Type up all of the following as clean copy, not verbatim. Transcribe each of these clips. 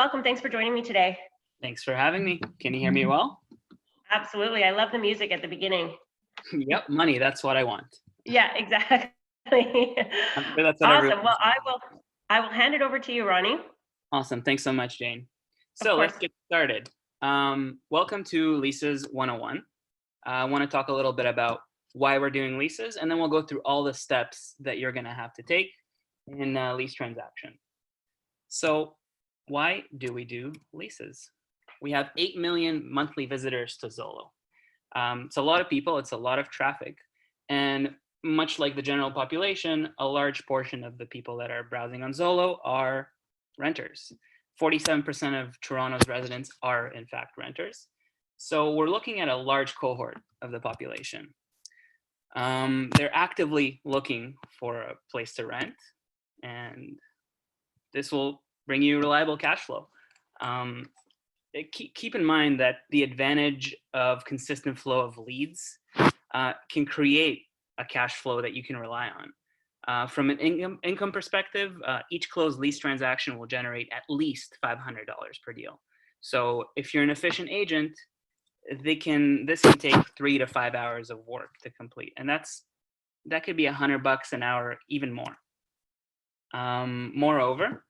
Welcome. Thanks for joining me today. Thanks for having me. Can you hear me well? Absolutely. I love the music at the beginning. Yep, money. That's what I want. Yeah, exactly. I'm sure that's what Awesome. everyone. Well, I will hand it over to you, Ronnie. Awesome. Thanks so much, Jane. Of So course. let's get started. Welcome to Leases 101. I want to talk a little bit about why we're doing leases, and then we'll go through all the steps that you're going to have to take in a lease transaction. So why do we do leases? We have 8 million monthly visitors to Zolo. It's a lot of people, it's a lot of traffic. And much like the general population, a large portion of the people that are browsing on Zolo are renters. 47% of Toronto's residents are in fact renters. So we're looking at a large cohort of the population. They're actively looking for a place to rent, and this will bring you reliable cash flow. Keep in mind that the advantage of consistent flow of leads can create a cash flow that you can rely on. From an income perspective, each closed lease transaction will generate at least $500 per deal. So if you're an efficient agent, this can take 3 to 5 hours of work to complete, and that could be $100 an hour, even more. Moreover,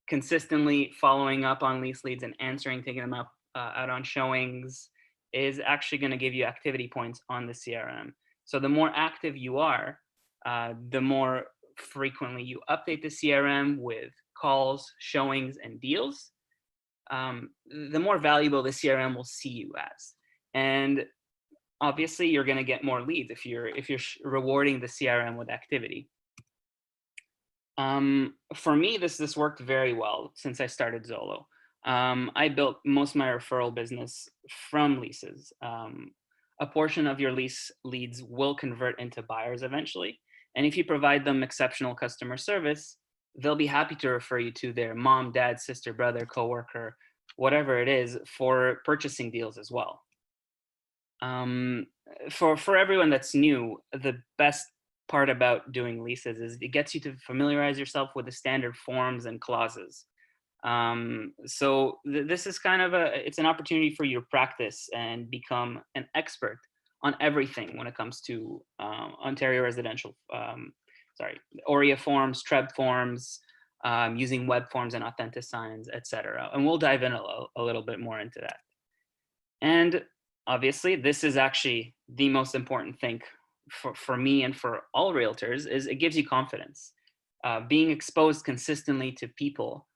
consistently following up on lease leads and taking them up out on showings is actually going to give you activity points on the CRM. So the more active you are, the more frequently you update the CRM with calls, showings, and deals, the more valuable the CRM will see you as. And obviously you're going to get more leads if you're rewarding the CRM with activity. For me, this worked very well since I started Zolo. I built most of my referral business from leases. A portion of your lease leads will convert into buyers eventually. And if you provide them exceptional customer service, they'll be happy to refer you to their mom, dad, sister, brother, coworker, whatever it is, for purchasing deals as well. For everyone that's new, the best part about doing leases is it gets you to familiarize yourself with the standard forms and clauses. So this is kind of it's an opportunity for you to practice and become an expert on everything when it comes to Ontario residential, OREA forms, TREB forms, using web forms and authentic signs, etc. And we'll dive in a little bit more into that. And obviously, this is actually the most important thing for me and for all realtors, is it gives you confidence. Being exposed consistently to people,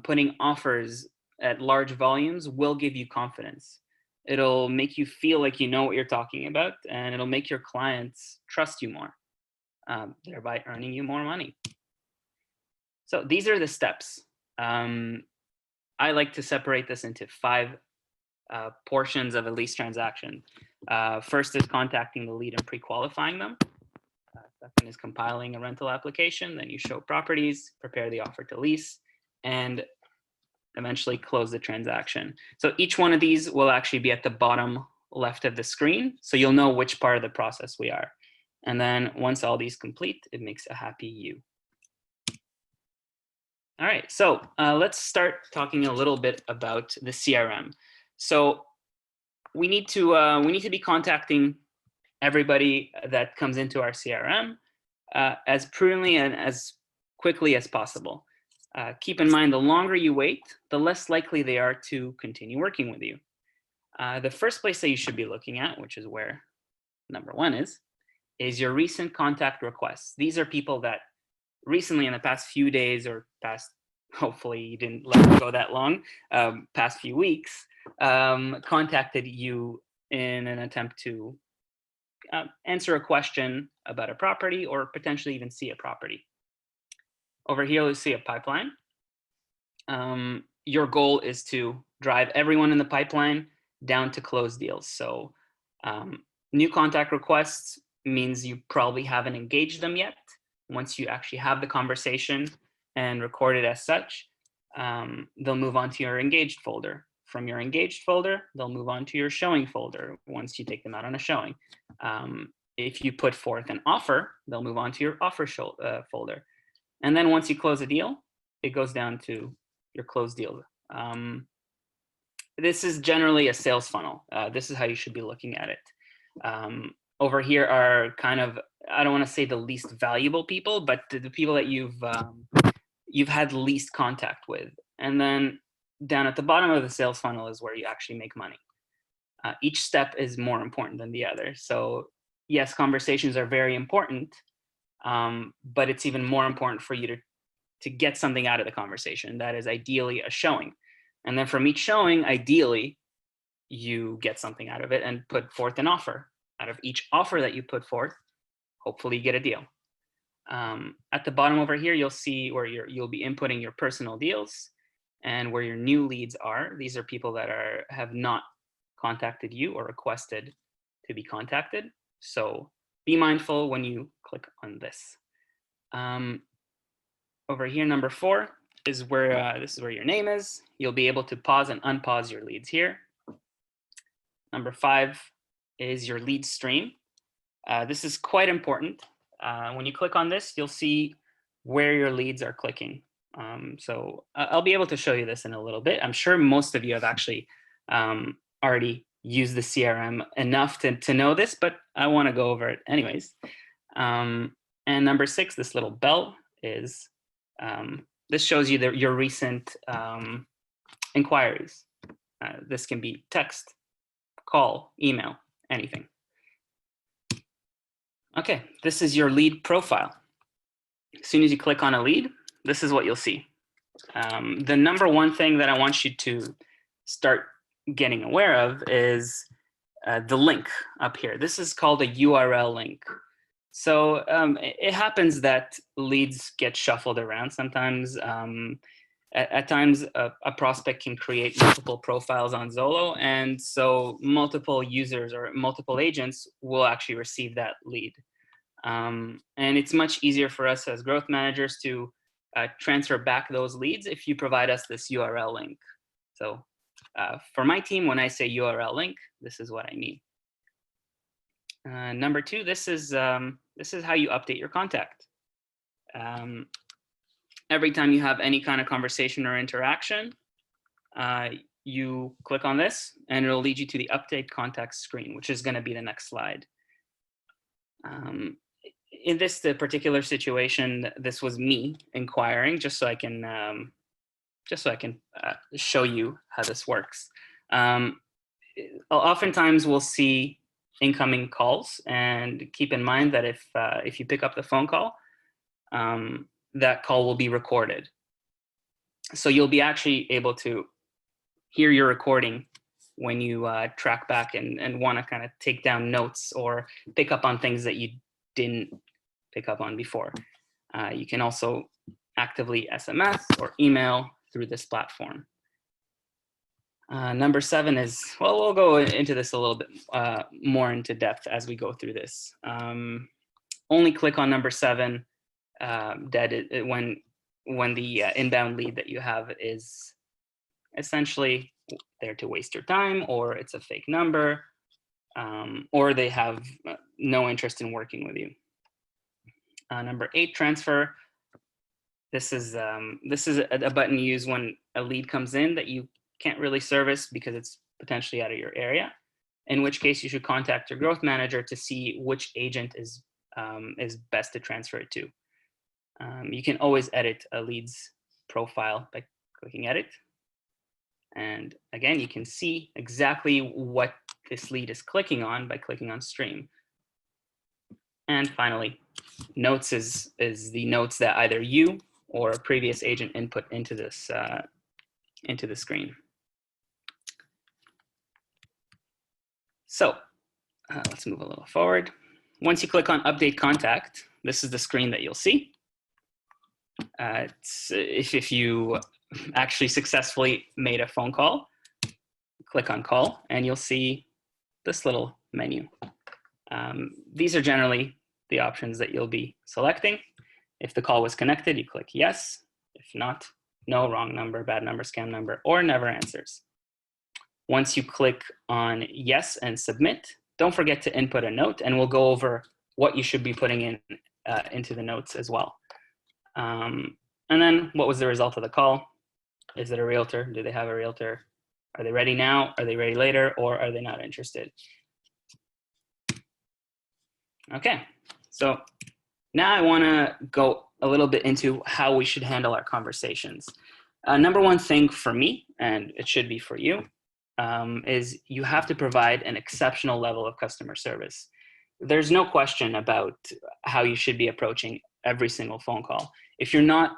putting offers at large volumes will give you confidence. It'll make you feel like you know what you're talking about, and it'll make your clients trust you more, thereby earning you more money. So these are the steps. I like to separate this into 5 portions of a lease transaction. First is contacting the lead and pre-qualifying them. Second is compiling a rental application. Then you show properties, prepare the offer to lease, and eventually close the transaction. So each one of these will actually be at the bottom left of the screen, so you'll know which part of the process we are. And then once all these complete, it makes a happy you. All right, so let's start talking a little bit about the CRM. So we need to be contacting everybody that comes into our CRM as prudently and as quickly as possible. Keep in mind, the longer you wait, the less likely they are to continue working with you. The first place that you should be looking at, which is where number 1 is your recent contact requests. These are people that recently, in the past few days or past, hopefully you didn't let it go that long, past few weeks, contacted you in an attempt to answer a question about a property or potentially even see a property. Over here, you'll see a pipeline. Your goal is to drive everyone in the pipeline down to close deals. So new contact requests means you probably haven't engaged them yet. Once you actually have the conversation and record it as such, they'll move on to your engaged folder. From your engaged folder, they'll move on to your showing folder once you take them out on a showing. If you put forth an offer, they'll move on to your offer folder. And then once you close a deal, it goes down to your closed deals. This is generally a sales funnel. This is how you should be looking at it. Over here are kind of, I don't want to say the least valuable people, but the people that you've had least contact with. And then down at the bottom of the sales funnel is where you actually make money. Each step is more important than the other. So yes, conversations are very important, but it's even more important for you to get something out of the conversation. That is ideally a showing. And then from each showing, ideally, you get something out of it and put forth an offer. Out of each offer that you put forth, hopefully you get a deal. At the bottom over here, you'll see where you'll be inputting your personal deals and where your new leads are. These are people that have not contacted you or requested to be contacted. So be mindful when you click on this. Over here, number 4 is where this is where your name is. You'll be able to pause and unpause your leads here. Number 5 is your lead stream. This is quite important. When you click on this, you'll see where your leads are clicking. So I'll be able to show you this in a little bit. I'm sure most of you have actually already used the CRM enough to know this, but I want to go over it anyways. And number 6, this little bell is, this shows you your recent inquiries. This can be text, call, email, anything. Okay, this is your lead profile. As soon as you click on a lead, this is what you'll see. The number one thing that I want you to start getting aware of is the link up here. This is called a URL link. So it happens that leads get shuffled around sometimes. At times, a prospect can create multiple profiles on Zolo, and so multiple users or multiple agents will actually receive that lead. And it's much easier for us as growth managers to transfer back those leads if you provide us this URL link. So for my team, when I say URL link, this is what I mean. Number 2, this is how you update your contact. Every time you have any kind of conversation or interaction, you click on this and it'll lead you to the update contact screen, which is going to be the next slide. In this particular situation, this was me inquiring just so I can show you how this works. Oftentimes we'll see incoming calls, and keep in mind that if you pick up the phone call, that call will be recorded. So you'll be actually able to hear your recording when you track back and want to kind of take down notes or pick up on things that you didn't pick up on before. You can also actively SMS or email through this platform. Number 7 is, well, we'll go into this a little bit more into depth as we go through this. Only click on number 7 when the inbound lead that you have is essentially there to waste your time, or it's a fake number, or they have no interest in working with you. Number 8, transfer. This is a button you use when a lead comes in that you can't really service because it's potentially out of your area, in which case you should contact your growth manager to see which agent is best to transfer it to. You can always edit a lead's profile by clicking edit. And again, you can see exactly what this lead is clicking on by clicking on stream. And finally, notes is the notes that either you or a previous agent input into this into the screen. So let's move a little forward. Once you click on update contact, this is the screen that you'll see. If you actually successfully made a phone call, click on call and you'll see this little menu. These are generally the options that you'll be selecting. If the call was connected, you click yes. If not, no, wrong number, bad number, scam number, or never answers. Once you click on yes and submit, don't forget to input a note, and we'll go over what you should be putting in into the notes as well. And then what was the result of the call? Is it a realtor? Do they have a realtor? Are they ready now? Are they ready later? Or are they not interested? Okay, so now I want to go a little bit into how we should handle our conversations. Number one thing for me, and it should be for you, is you have to provide an exceptional level of customer service. There's no question about how you should be approaching every single phone call. If you're not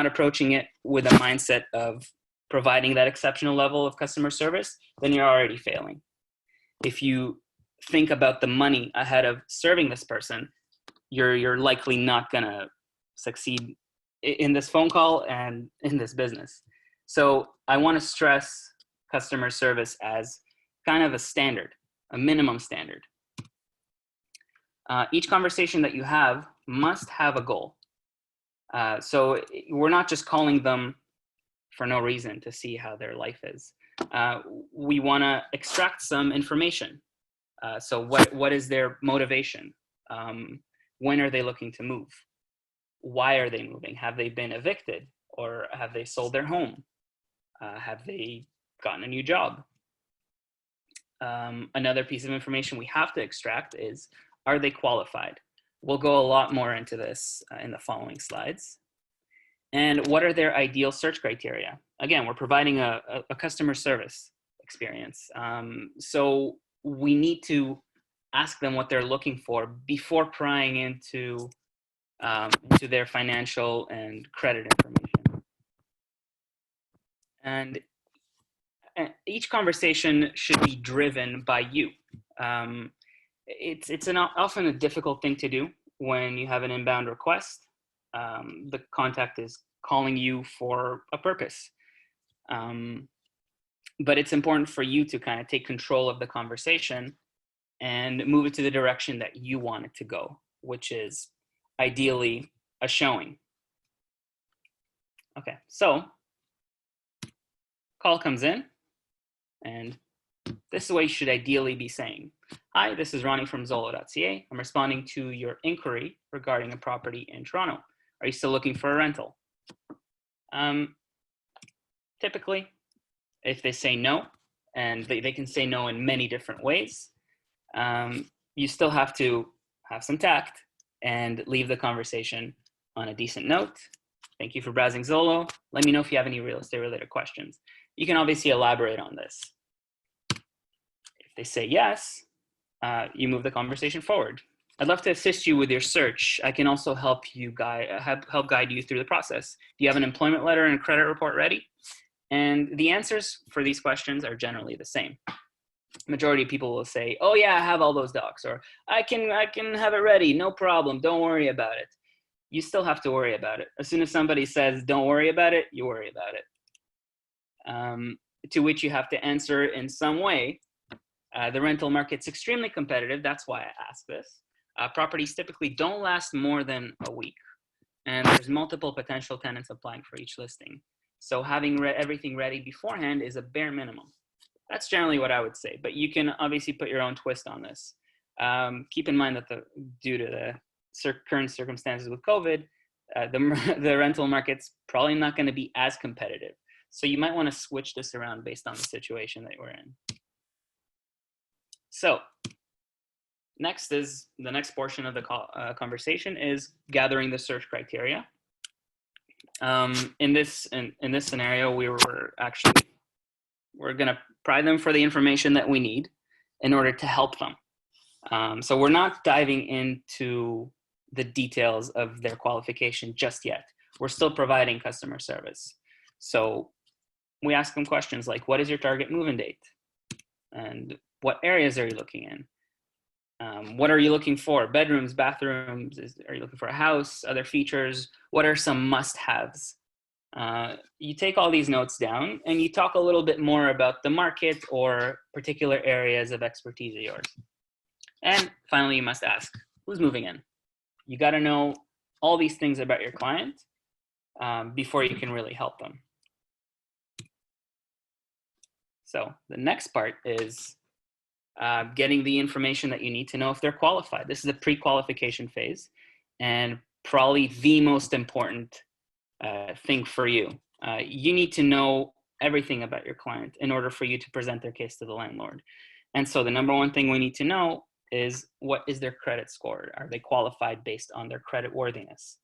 approaching it with a mindset of providing that exceptional level of customer service, then you're already failing. If you think about the money ahead of serving this person, you're likely not gonna succeed in this phone call and in this business. So I want to stress customer service as kind of a standard, a minimum standard. Each conversation that you have must have a goal. So we're not just calling them for no reason to see how their life is. We want to extract some information. So what is their motivation? When are they looking to move? Why are they moving? Have they been evicted, or have they sold their home? Have they gotten a new job? Another piece of information we have to extract is, are they qualified? We'll go a lot more into this in the following slides. And what are their ideal search criteria? Again, we're providing a customer service experience. So we need to ask them what they're looking for before prying into their financial and credit information. And each conversation should be driven by you. It's often a difficult thing to do when you have an inbound request. The contact is calling you for a purpose. But it's important for you to kind of take control of the conversation and move it to the direction that you want it to go, which is ideally a showing. Okay, so call comes in, and this is what you should ideally be saying. Hi, this is Ronnie from Zolo.ca. I'm responding to your inquiry regarding a property in Toronto. Are you still looking for a rental? Typically, if they say no, and they can say no in many different ways, you still have to have some tact and leave the conversation on a decent note. Thank you for browsing Zolo. Let me know if you have any real estate related questions. You can obviously elaborate on this. If they say yes, you move the conversation forward. I'd love to assist you with your search. I can also help guide you through the process. Do you have an employment letter and credit report ready? And the answers for these questions are generally the same. Majority of people will say, oh yeah, I have all those docs, or I can have it ready, no problem, don't worry about it. You still have to worry about it. As soon as somebody says, don't worry about it, you worry about it. To which you have to answer in some way. The rental market's extremely competitive. That's why I asked this. Properties typically don't last more than a week, and there's multiple potential tenants applying for each listing. So having everything ready beforehand is a bare minimum. That's generally what I would say, but you can obviously put your own twist on this. Keep in mind that due to the current circumstances with COVID, the rental market's probably not going to be as competitive. So you might want to switch this around based on the situation that we're in. So the next portion of the conversation is gathering the search criteria. In this scenario, we're going to pry them for the information that we need in order to help them. So we're not diving into the details of their qualification just yet. We're still providing customer service. So we ask them questions like, what is your target move-in date? And what areas are you looking in? What are you looking for? Bedrooms, bathrooms? Are you looking for a house? Other features? What are some must-haves? You take all these notes down and you talk a little bit more about the market or particular areas of expertise of yours. And finally, you must ask, who's moving in? You got to know all these things about your client before you can really help them. So the next part is getting the information that you need to know if they're qualified. This is a pre-qualification phase and probably the most important thing for you. You need to know everything about your client in order for you to present their case to the landlord. And so the number one thing we need to know is, what is their credit score? Are they qualified based on their credit worthiness?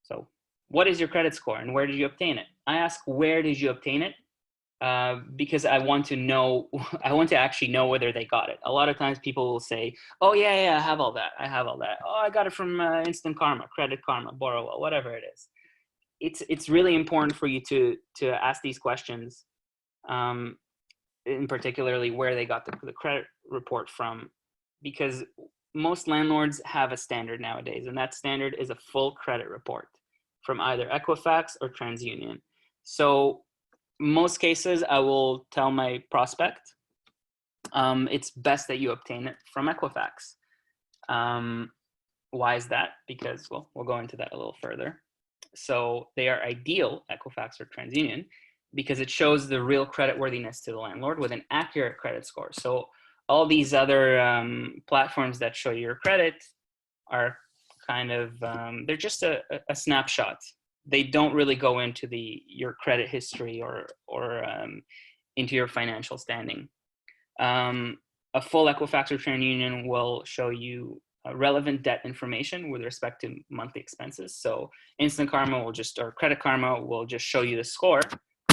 So what is your credit score and where did you obtain it? I ask, where did you obtain it? Because I want to know, I want to actually know whether they got it. A lot of times people will say, oh yeah, I have all that. I have all that. Oh, I got it from Instant Karma, Credit Karma, Borrow, whatever it is. It's really important for you to ask these questions, in particularly where they got the credit report from, because most landlords have a standard nowadays, and that standard is a full credit report from either Equifax or TransUnion. So most cases, I will tell my prospect, it's best that you obtain it from Equifax. Why is that? Because, well, we'll go into that a little further. So they are ideal, Equifax or TransUnion, because it shows the real credit worthiness to the landlord with an accurate credit score. So all these other platforms that show your credit are kind of, they're just a snapshot. They don't really go into your credit history or into your financial standing. A full Equifax or TransUnion will show you relevant debt information with respect to monthly expenses. So Instant Karma or Credit Karma will just show you the score,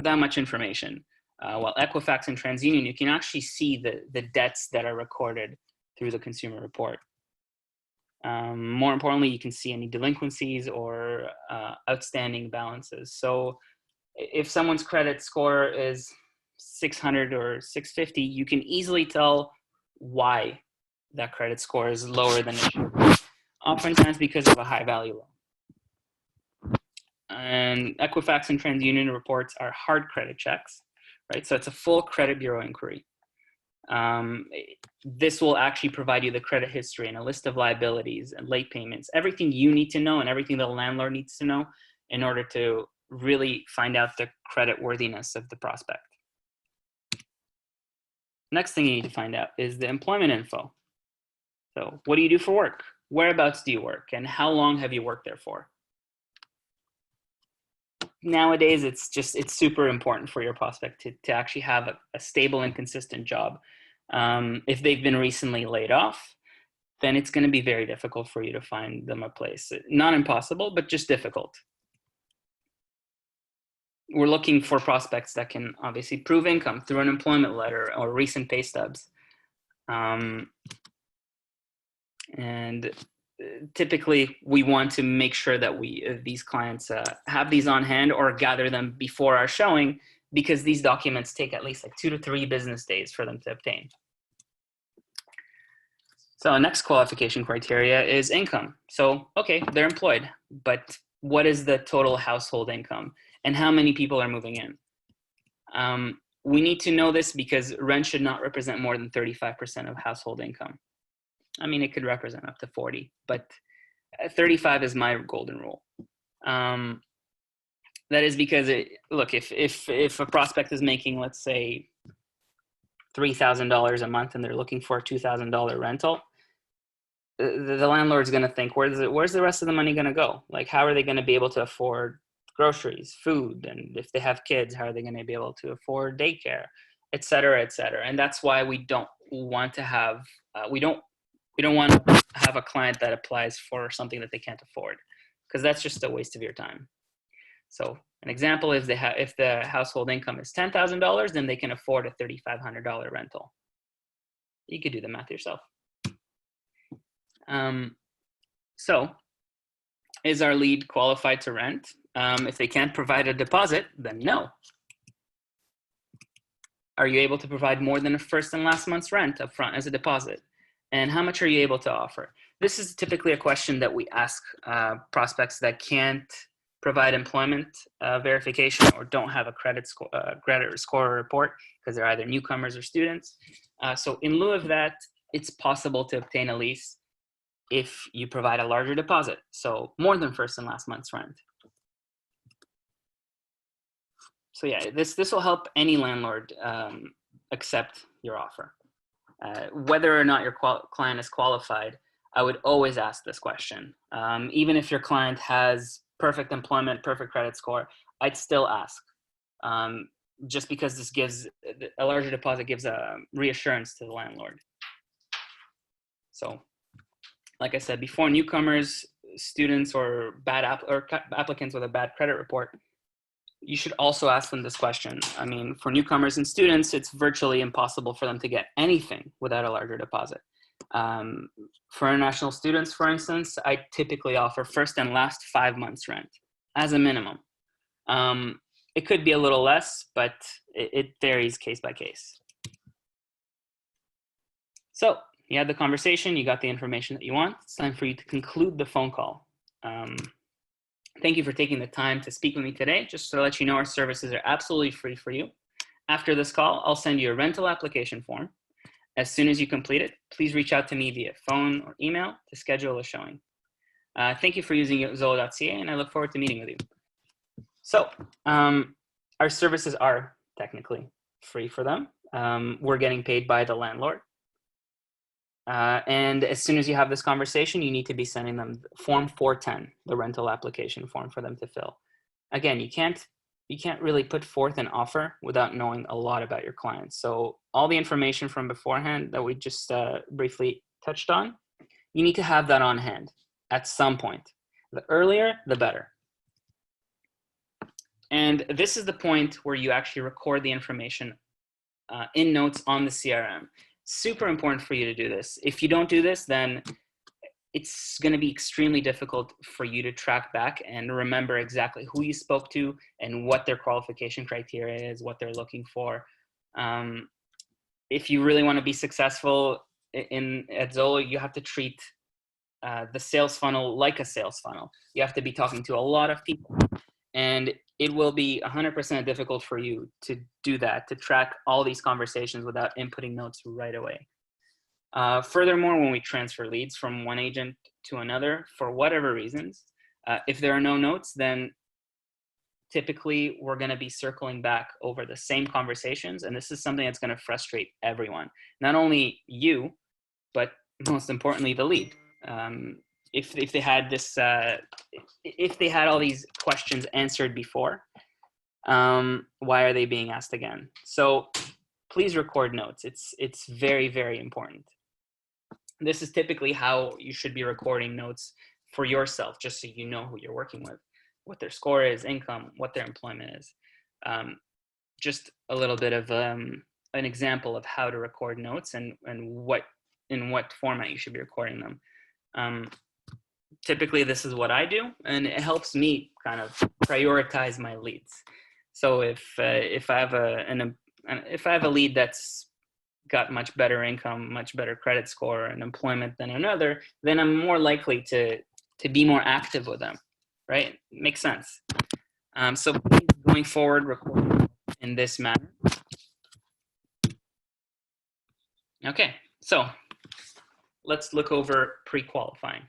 that much information. While Equifax and TransUnion, you can actually see the debts that are recorded through the consumer report. More importantly, you can see any delinquencies or outstanding balances. So if someone's credit score is 600 or 650, you can easily tell why that credit score is lower than it should be, oftentimes because of a high value loan. And Equifax and TransUnion reports are hard credit checks, right? So it's a full credit bureau inquiry. This will actually provide you the credit history and a list of liabilities and late payments, everything you need to know and everything the landlord needs to know in order to really find out the credit worthiness of the prospect. Next thing you need to find out is the employment info. So what do you do for work? Whereabouts do you work? And how long have you worked there for? Nowadays, it's super important for your prospect to actually have a stable and consistent job. If they've been recently laid off, then it's going to be very difficult for you to find them a place. Not impossible, but just difficult. We're looking for prospects that can obviously prove income through an employment letter or recent pay stubs. And typically we want to make sure that these clients have these on hand or gather them before our showing, because these documents take at least like 2 to 3 business days for them to obtain. So next qualification criteria is income. So, okay, they're employed, but what is the total household income and how many people are moving in? We need to know this because rent should not represent more than 35% of household income. I mean, it could represent up to 40, but 35 is my golden rule. That is because, look, if a prospect is making, let's say, $3,000 a month and they're looking for a $2,000 rental, the landlord's going to think, where's the rest of the money going to go? Like, how are they going to be able to afford groceries, food? And if they have kids, how are they going to be able to afford daycare, et cetera, et cetera? And that's why we don't want to have, we don't want to have a client that applies for something that they can't afford, because that's just a waste of your time. So an example is if the household income is $10,000, then they can afford a $3,500 rental. You could do the math yourself. So is our lead qualified to rent? If they can't provide a deposit, then no. Are you able to provide more than a first and last month's rent up front as a deposit? And how much are you able to offer? This is typically a question that we ask prospects that can't provide employment verification or don't have a credit score report because they're either newcomers or students. So in lieu of that, it's possible to obtain a lease if you provide a larger deposit, so more than first and last month's rent. So yeah, this will help any landlord accept your offer. Whether or not your client is qualified, I would always ask this question. Even if your client has perfect employment, perfect credit score, I'd still ask, just because this gives a larger deposit gives a reassurance to the landlord. So, like I said before, newcomers, students, or applicants with a bad credit report, you should also ask them this question. I mean, for newcomers and students, it's virtually impossible for them to get anything without a larger deposit. For international students, for instance, I typically offer first and last 5 months rent as a minimum. It could be a little less, but it varies case by case. So you had the conversation, you got the information that you want. It's time for you to conclude the phone call. Thank you for taking the time to speak with me today. Just to let you know, our services are absolutely free for you. After this call, I'll send you a rental application form. As soon as you complete it, please reach out to me via phone or email to schedule a showing. Thank you for using Zolo.ca, and I look forward to meeting with you. So our services are technically free for them. We're getting paid by the landlord. And as soon as you have this conversation, you need to be sending them form 410, the rental application form, for them to fill. Again, you can't really put forth an offer without knowing a lot about your clients. So all the information from beforehand that we just briefly touched on, you need to have that on hand at some point. The earlier, the better. And this is the point where you actually record the information in notes on the CRM. Super important for you to do this. If you don't do this, then it's going to be extremely difficult for you to track back and remember exactly who you spoke to and what their qualification criteria is, what they're looking for. If you really want to be successful at Zolo, you have to treat the sales funnel like a sales funnel. You have to be talking to a lot of people. And it will be 100% difficult for you to do that, to track all these conversations without inputting notes right away. Furthermore, when we transfer leads from one agent to another, for whatever reasons, if there are no notes, then typically we're going to be circling back over the same conversations. And this is something that's going to frustrate everyone, not only you, but most importantly, the lead. If they had this, if they had all these questions answered before, why are they being asked again? So please record notes. It's very, very important. This is typically how you should be recording notes for yourself, just so you know who you're working with, what their score is, income, what their employment is. Just a little bit of an example of how to record notes and in what format you should be recording them. Typically, this is what I do, and it helps me kind of prioritize my leads. So if I have a lead that's got much better income, much better credit score and employment than another, then I'm more likely to be more active with them, right? Makes sense. So going forward, record in this manner. Okay, so let's look over pre-qualifying.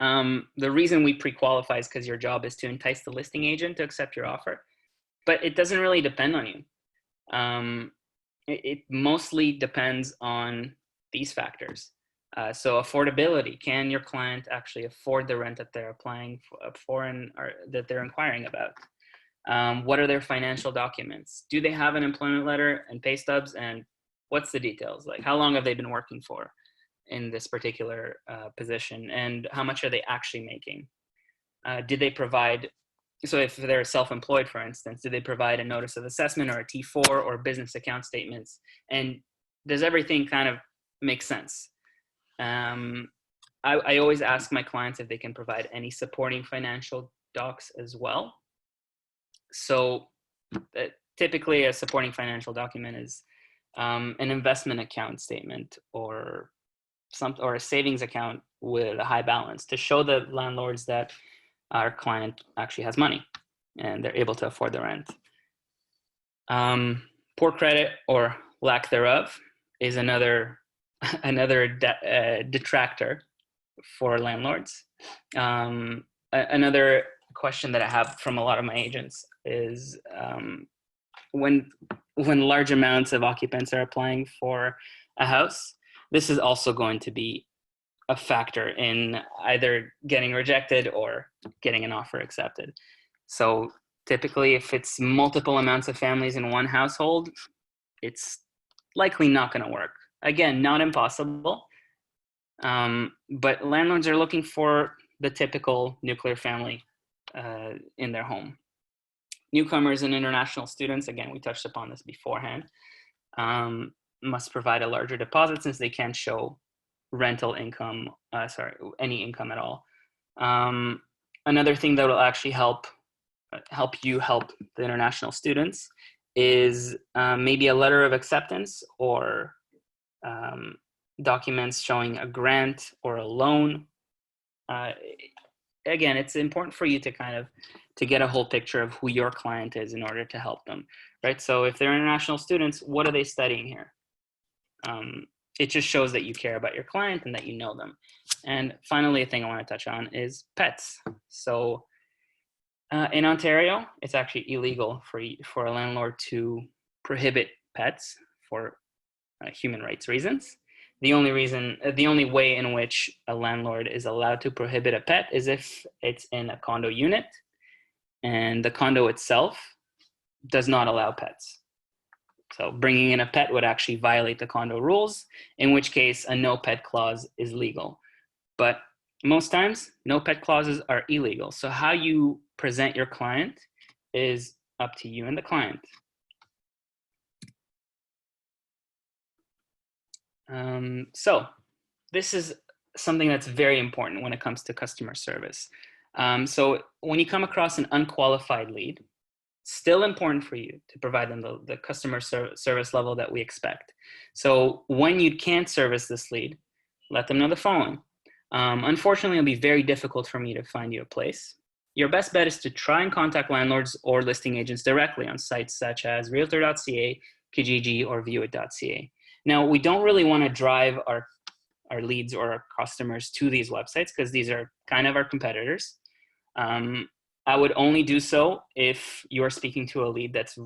The reason we pre-qualify is because your job is to entice the listing agent to accept your offer, but it doesn't really depend on you. It mostly depends on these factors. So affordability, can your client actually afford the rent that they're applying for or that they're inquiring about? What are their financial documents? Do they have an employment letter and pay stubs? And what's the details? Like, how long have they been working for in this particular position, and how much are they actually making? Did they provide, so if they're self-employed, for instance, did they provide a notice of assessment or a T4 or business account statements? And does everything kind of make sense? I always ask my clients if they can provide any supporting financial docs as well. So typically a supporting financial document is an investment account statement or a savings account with a high balance to show the landlords that our client actually has money and they're able to afford the rent. Poor credit or lack thereof is another detractor for landlords. Another question that I have from a lot of my agents is when large amounts of occupants are applying for a house, this is also going to be a factor in either getting rejected or getting an offer accepted. So Typically, if it's multiple amounts of families in one household, it's likely not going to work. Again, not impossible, but landlords are looking for the typical nuclear family in their home. Newcomers and international students, again, we touched upon this beforehand, must provide a larger deposit since they can't show rental income, any income at all. Another thing that will actually help the international students is maybe a letter of acceptance or documents showing a grant or a loan. Again, it's important for you to get a whole picture of who your client is in order to help them, right? So if they're international students, what are they studying here? It just shows that you care about your client and that you know them. And finally, a thing I want to touch on is pets. So in Ontario, it's actually illegal for a landlord to prohibit pets for human rights reasons. The only way in which a landlord is allowed to prohibit a pet is if it's in a condo unit and the condo itself does not allow pets. So bringing in a pet would actually violate the condo rules, in which case a no pet clause is legal. But most times, no pet clauses are illegal. So how you present your client is up to you and the client. So this is something that's very important when it comes to customer service. So when you come across an unqualified lead, still important for you to provide them the customer service level that we expect. So when you can't service this lead, let them know the following. Unfortunately, it'll be very difficult for me to find you a place. Your best bet is to try and contact landlords or listing agents directly on sites such as realtor.ca, Kijiji, or viewit.ca. Now, we don't really want to drive our leads or our customers to these websites because these are kind of our competitors. I would only do so if you're speaking to a lead that's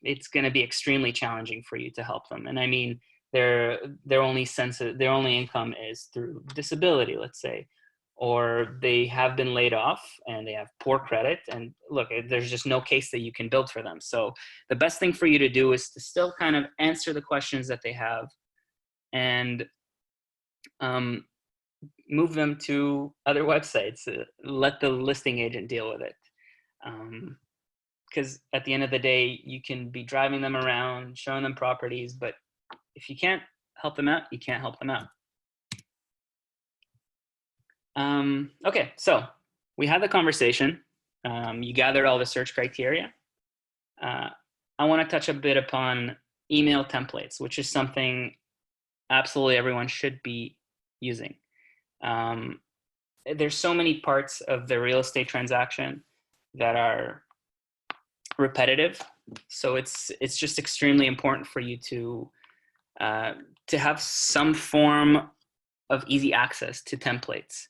it's going to be extremely challenging for you to help them. And I mean, their only income is through disability, let's say, or they have been laid off and they have poor credit. And look, there's just no case that you can build for them. So the best thing for you to do is to still kind of answer the questions that they have and move them to other websites. Let the listing agent deal with it. Because at the end of the day, you can be driving them around, showing them properties, but if you can't help them out, you can't help them out. Okay, so we had the conversation. You gathered all the search criteria. I want to touch a bit upon email templates, which is something absolutely everyone should be using. There's so many parts of the real estate transaction that are repetitive. So it's just extremely important for you to have some form of easy access to templates.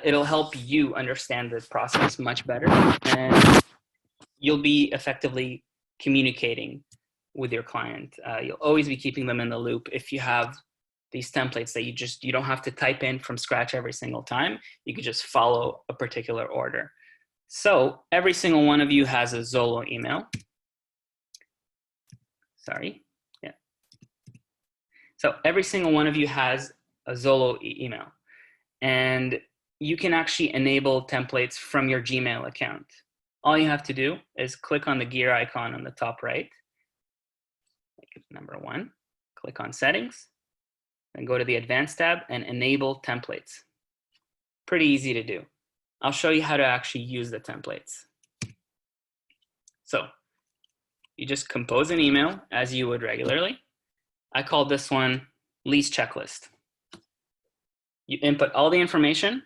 It'll help you understand the process much better, and you'll be effectively communicating with your client. You'll always be keeping them in the loop if you have these templates that you don't have to type in from scratch every single time. You could just follow a particular order. So every single one of you has a Zolo email. Sorry. Yeah. So every single one of you has a Zolo email, and you can actually enable templates from your Gmail account. All you have to do is click on the gear icon on the top right, like number 1, click on settings, then go to the advanced tab and enable templates. Pretty easy to do. I'll show you how to actually use the templates. So you just compose an email as you would regularly. I call this one lease checklist. You input all the information,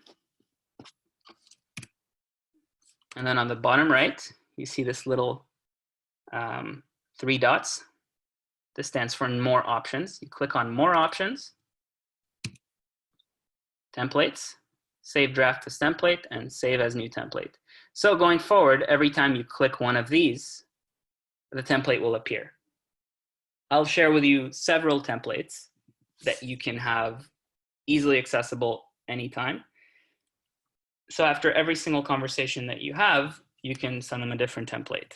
and then on the bottom right, you see this little 3 dots. This stands for more options. You click on more options, templates, save draft as template, and save as new template. So going forward, every time you click one of these, the template will appear. I'll share with you several templates that you can have easily accessible anytime. So after every single conversation that you have, you can send them a different template.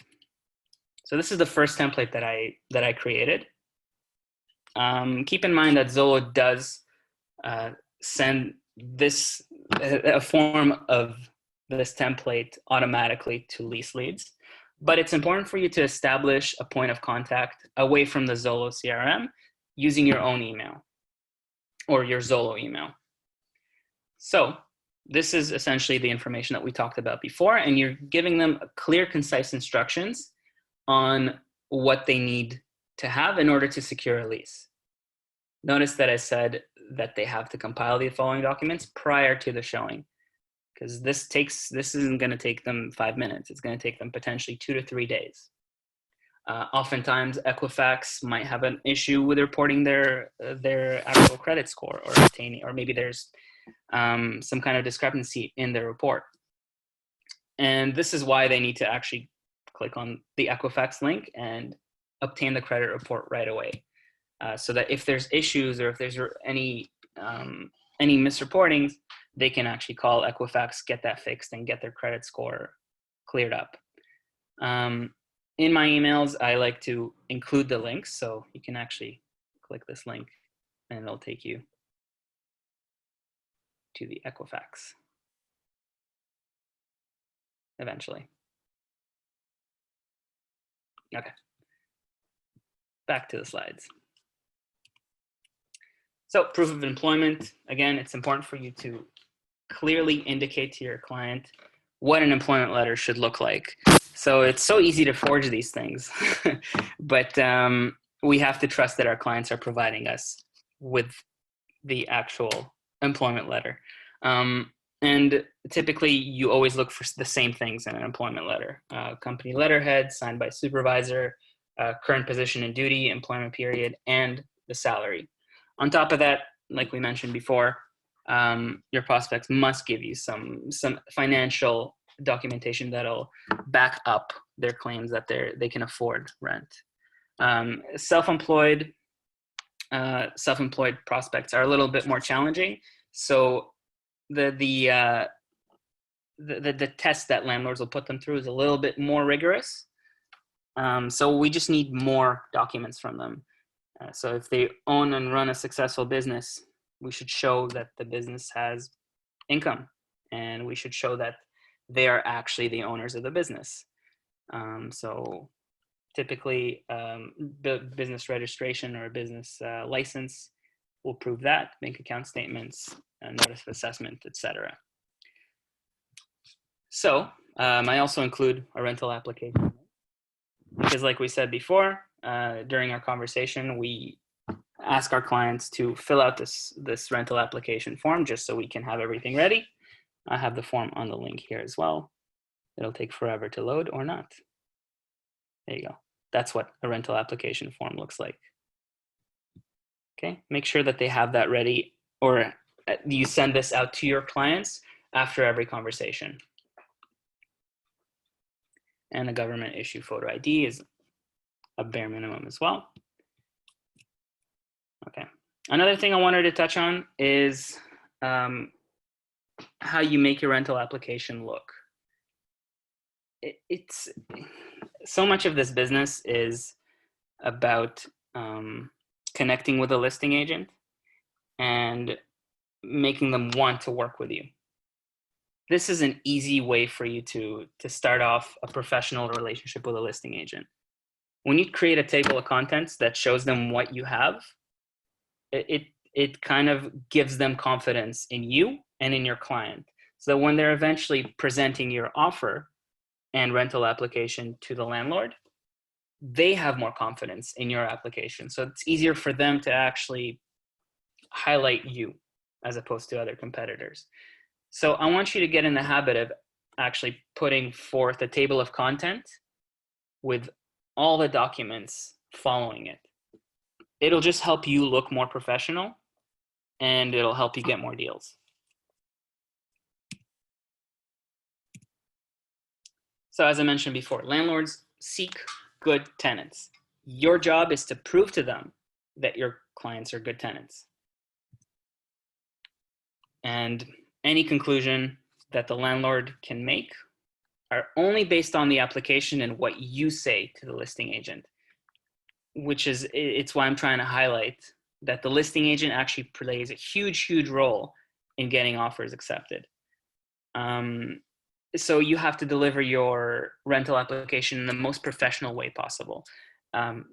So this is the first template that I created. Keep in mind that Zolo does send this a form of this template automatically to lease leads, but it's important for you to establish a point of contact away from the Zolo CRM using your own email or your Zolo email. So this is essentially the information that we talked about before, and you're giving them clear, concise instructions on what they need to have in order to secure a lease. Notice that I said that they have to compile the following documents prior to the showing, because this isn't going to take them 5 minutes. It's going to take them potentially 2 to 3 days. Oftentimes, Equifax might have an issue with reporting their actual credit score or obtaining, or maybe there's some kind of discrepancy in their report. And this is why they need to actually click on the Equifax link and obtain the credit report right away. So that if there's issues or if there's any misreportings, they can actually call Equifax, get that fixed, and get their credit score cleared up. In my emails, I like to include the links, so you can actually click this link and it'll take you to the Equifax eventually. Okay, back to the slides. So proof of employment, again, it's important for you to clearly indicate to your client what an employment letter should look like. So it's so easy to forge these things, but we have to trust that our clients are providing us with the actual employment letter. And typically you always look for the same things in an employment letter. Company letterhead, signed by supervisor, current position and duty, employment period, and the salary. On top of that, like we mentioned before, your prospects must give you some financial documentation that'll back up their claims that they can afford rent. Self-employed prospects are a little bit more challenging. So the test that landlords will put them through is a little bit more rigorous. So we just need more documents from them. So if they own and run a successful business, we should show that the business has income, and we should show that they are actually the owners of the business. So typically, business registration or a business license will prove that, bank account statements, notice of assessment, etc. So I also include a rental application because, like we said before, during our conversation, we ask our clients to fill out this rental application form just so we can have everything ready. I have the form on the link here as well. It'll take forever to load or not. There you go. That's what a rental application form looks like. Okay, make sure that they have that ready, or you send this out to your clients after every conversation. And a government issue photo ID is a bare minimum as well. Okay. Another thing I wanted to touch on is how you make your rental application look. It's so much of this business is about connecting with a listing agent and making them want to work with you. This is an easy way for you to start off a professional relationship with a listing agent. When you create a table of contents that shows them what you have, it kind of gives them confidence in you and in your client. So that when they're eventually presenting your offer and rental application to the landlord, they have more confidence in your application. So it's easier for them to actually highlight you as opposed to other competitors. So I want you to get in the habit of actually putting forth a table of content with all the documents following it. It'll just help you look more professional, and it'll help you get more deals. So as I mentioned before, landlords seek good tenants. Your job is to prove to them that your clients are good tenants. And any conclusion that the landlord can make are only based on the application and what you say to the listing agent, it's why I'm trying to highlight that the listing agent actually plays a huge role in getting offers accepted. So you have to deliver your rental application in the most professional way possible.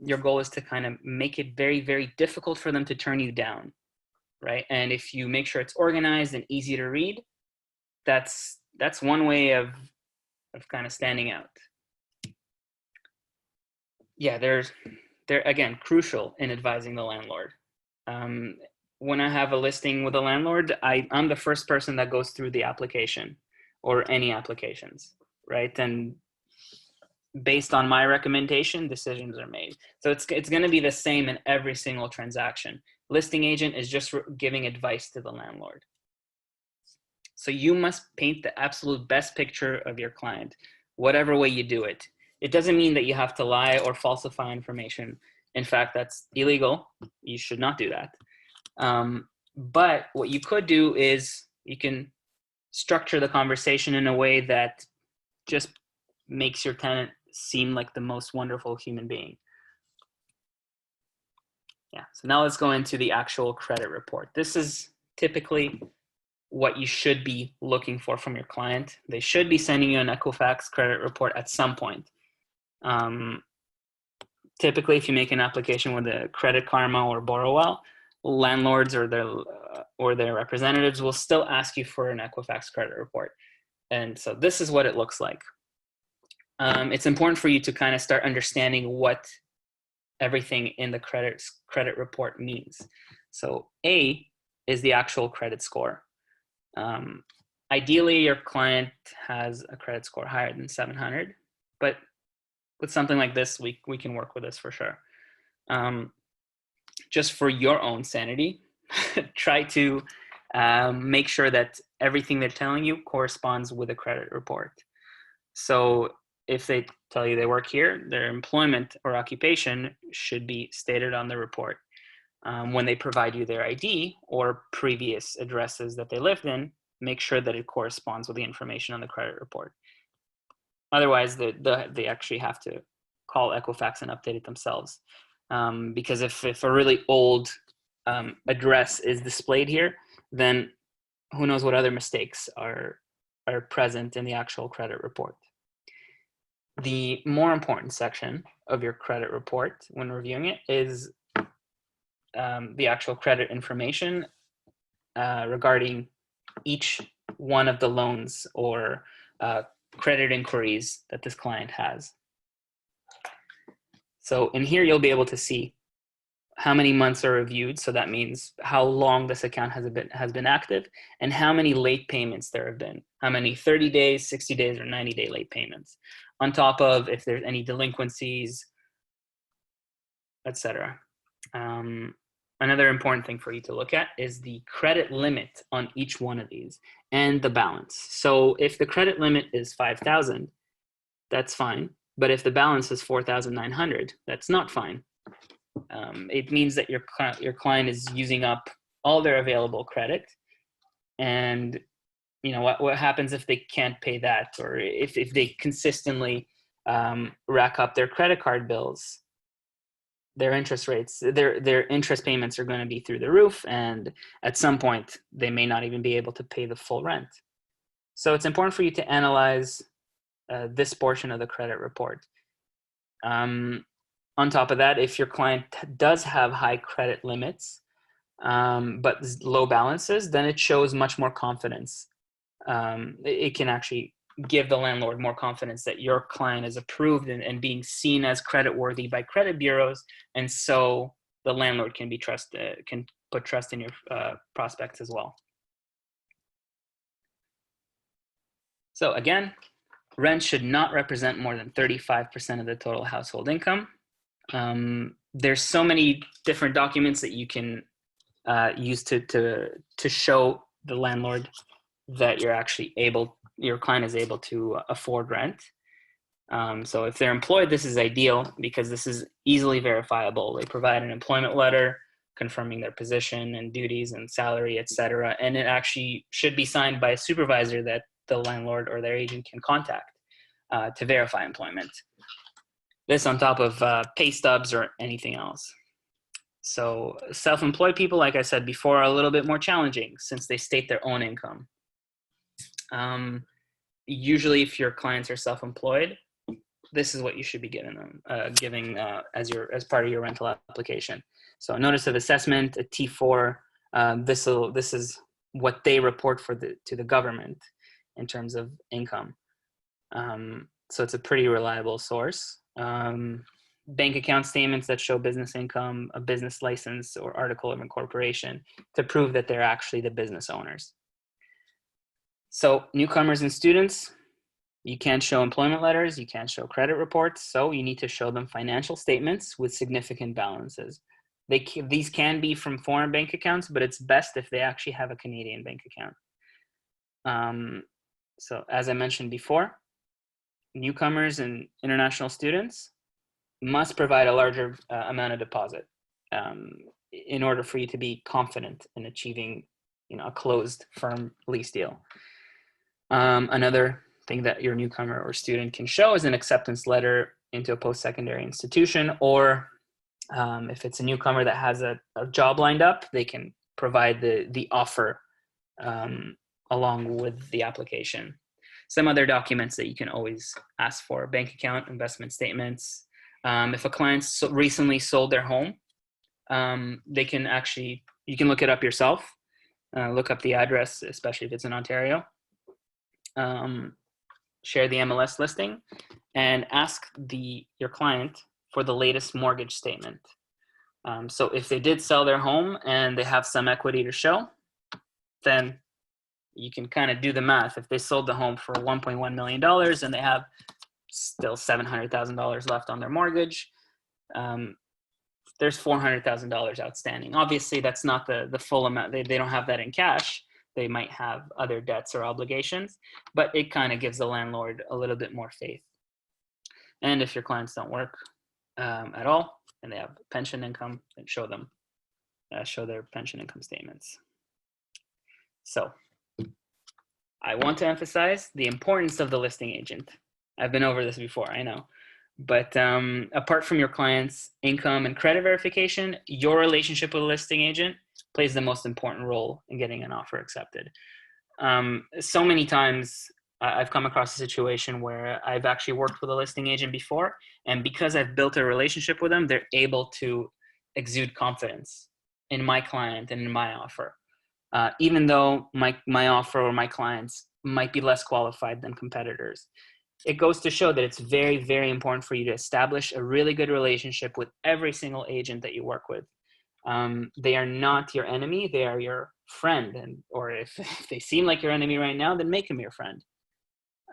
Your goal is to kind of make it very difficult for them to turn you down, right? And if you make sure it's organized and easy to read, that's one way of kind of standing out. Yeah, they're again crucial in advising the landlord. When I have a listing with a landlord, I'm the first person that goes through the application or any applications, right? And based on my recommendation, decisions are made. So it's going to be the same in every single transaction. Listing agent is just giving advice to the landlord. So you must paint the absolute best picture of your client, whatever way you do it. It doesn't mean that you have to lie or falsify information. In fact, that's illegal. You should not do that. But what you could do is you can structure the conversation in a way that just makes your tenant seem like the most wonderful human being. Yeah, so now let's go into the actual credit report. This is typically what you should be looking for from your client. They should be sending you an Equifax credit report at some point. Typically, if you make an application with a Credit Karma or Borrowell, landlords or their representatives will still ask you for an Equifax credit report. And so this is what it looks like. It's important for you to kind of start understanding what everything in the credit report means. So A is the actual credit score. Ideally, your client has a credit score higher than 700, but with something like this, we can work with this for sure. Just for your own sanity, try to make sure that everything they're telling you corresponds with a credit report. So if they tell you they work here, their employment or occupation should be stated on the report. When they provide you their ID or previous addresses that they lived in, make sure that it corresponds with the information on the credit report. Otherwise, they actually have to call Equifax and update it themselves. Because if a really old address is displayed here, then who knows what other mistakes are present in the actual credit report. The more important section of your credit report when reviewing it is the actual credit information regarding each one of the loans or credit inquiries that this client has. So in here, you'll be able to see how many months are reviewed. So that means how long this account has been active and how many late payments there have been. How many 30 days, 60 days, or 90-day late payments. On top of if there's any delinquencies, etc. Another important thing for you to look at is the credit limit on each one of these and the balance. So if the credit limit is 5,000, that's fine. But if the balance is 4,900, that's not fine. It means that your client is using up all their available credit. And you know what happens if they can't pay that, or if they consistently rack up their credit card bills, their interest rates, their interest payments are going to be through the roof, and at some point they may not even be able to pay the full rent. So it's important for you to analyze this portion of the credit report. On top of that, if your client does have high credit limits but low balances, then it shows much more confidence. It can actually give the landlord more confidence that your client is approved and being seen as creditworthy by credit bureaus, and so the landlord can put trust in your prospects as well. So again, rent should not represent more than 35% of the total household income. There's so many different documents that you can use to show the landlord that your client is able to afford rent. So if they're employed, this is ideal because this is easily verifiable. They provide an employment letter confirming their position and duties and salary, etc. And it actually should be signed by a supervisor that the landlord or their agent can contact. to verify employment. This on top of pay stubs or anything else. So self-employed people, like I said before, are a little bit more challenging since they state their own income. Usually if your clients are self-employed, this is what you should be giving them, as part of your rental application. So a notice of assessment, a T4, this is what they report to the government in terms of income. So it's a pretty reliable source. Bank account statements that show business income, a business license or article of incorporation to prove that they're actually the business owners. So newcomers and students, you can't show employment letters, you can't show credit reports, so you need to show them financial statements with significant balances. These can be from foreign bank accounts, but it's best if they actually have a Canadian bank account. So as I mentioned before, newcomers and international students must provide a larger amount of deposit in order for you to be confident in achieving, a closed firm lease deal. Another thing that your newcomer or student can show is an acceptance letter into a post-secondary institution, or if it's a newcomer that has a job lined up, they can provide the offer along with the application. Some other documents that you can always ask for: bank account, investment statements. If a client recently sold their home, you can look it up yourself, look up the address, especially if it's in Ontario. Share the MLS listing and ask your client for the latest mortgage statement. So if they did sell their home and they have some equity to show, then you can kind of do the math. If they sold the home for $1.1 million and they have still $700,000 left on their mortgage, there's $400,000 outstanding. Obviously, that's not the full amount. They don't have that in cash. They might have other debts or obligations, but it kind of gives the landlord a little bit more faith. And if your clients don't work at all and they have pension income, then show their pension income statements. So I want to emphasize the importance of the listing agent. I've been over this before, I know. But apart from your client's income and credit verification, your relationship with a listing agent plays the most important role in getting an offer accepted. So many times I've come across a situation where I've actually worked with a listing agent before, and because I've built a relationship with them, they're able to exude confidence in my client and in my offer. Even though my offer or my clients might be less qualified than competitors. It goes to show that it's very, very important for you to establish a really good relationship with every single agent that you work with. They are not your enemy, they are your friend. Or if they seem like your enemy right now, then make them your friend.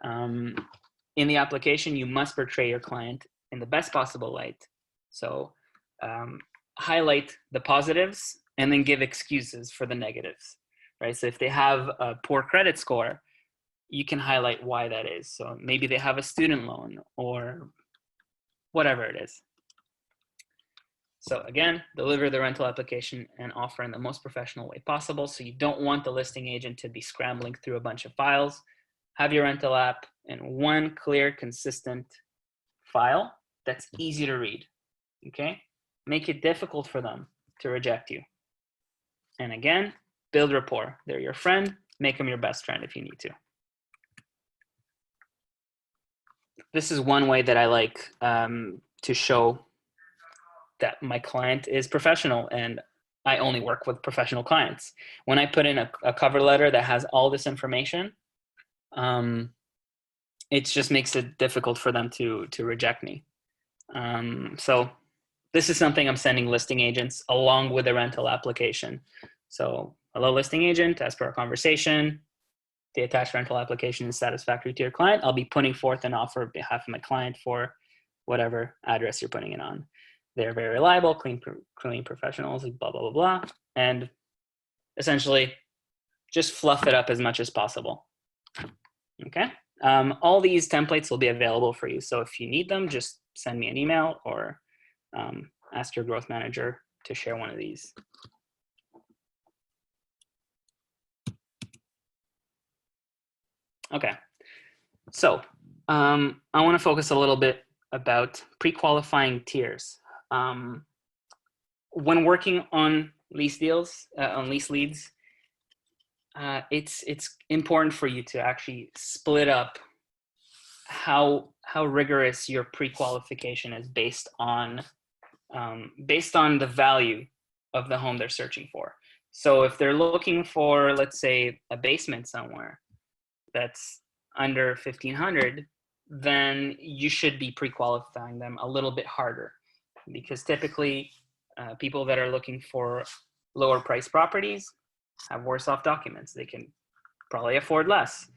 In the application, you must portray your client in the best possible light. So highlight the positives and then give excuses for the negatives, right? So if they have a poor credit score, you can highlight why that is. So maybe they have a student loan or whatever it is. So again, deliver the rental application and offer in the most professional way possible. So you don't want the listing agent to be scrambling through a bunch of files. Have your rental app in one clear, consistent file that's easy to read, okay? Make it difficult for them to reject you. And again, build rapport. They're your friend, make them your best friend if you need to. This is one way that I like to show that my client is professional and I only work with professional clients. When I put in a cover letter that has all this information, it just makes it difficult for them to reject me. So this is something I'm sending listing agents along with the rental application. So hello, listing agent, as per our conversation, the attached rental application is satisfactory to your client. I'll be putting forth an offer on behalf of my client for whatever address you're putting it on. They're very reliable, clean professionals, blah, blah, blah, blah. And essentially just fluff it up as much as possible. Okay. All these templates will be available for you. So if you need them, just send me an email or ask your growth manager to share one of these. Okay, so I want to focus a little bit about pre-qualifying tiers. When working on lease deals, on lease leads, it's important for you to actually split up how rigorous your pre-qualification is based on the value of the home they're searching for. So if they're looking for, let's say, a basement somewhere that's under 1,500, then you should be pre-qualifying them a little bit harder, because typically people that are looking for lower price properties have worse off documents. They can probably afford less.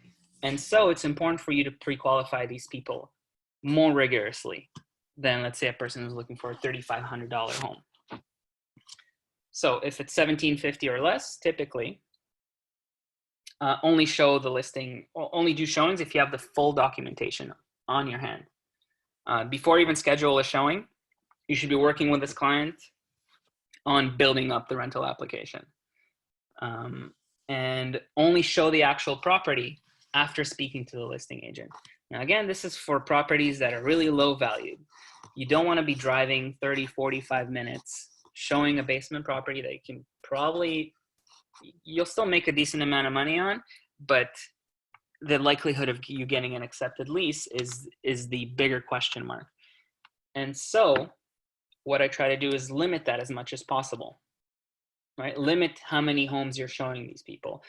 And so it's important for you to pre-qualify these people more rigorously than, let's say, a person who's looking for a $3,500 home. So if it's $1,750 or less, typically only show the listing, or only do showings if you have the full documentation on your hand. Before you even schedule a showing, you should be working with this client on building up the rental application. And only show the actual property after speaking to the listing agent. Now, again, this is for properties that are really low valued. You don't want to be driving 30, 45 minutes showing a basement property that you can probably, you'll still make a decent amount of money on, but the likelihood of you getting an accepted lease is the bigger question mark. And so what I try to do is limit that as much as possible, right? Limit how many homes you're showing these people.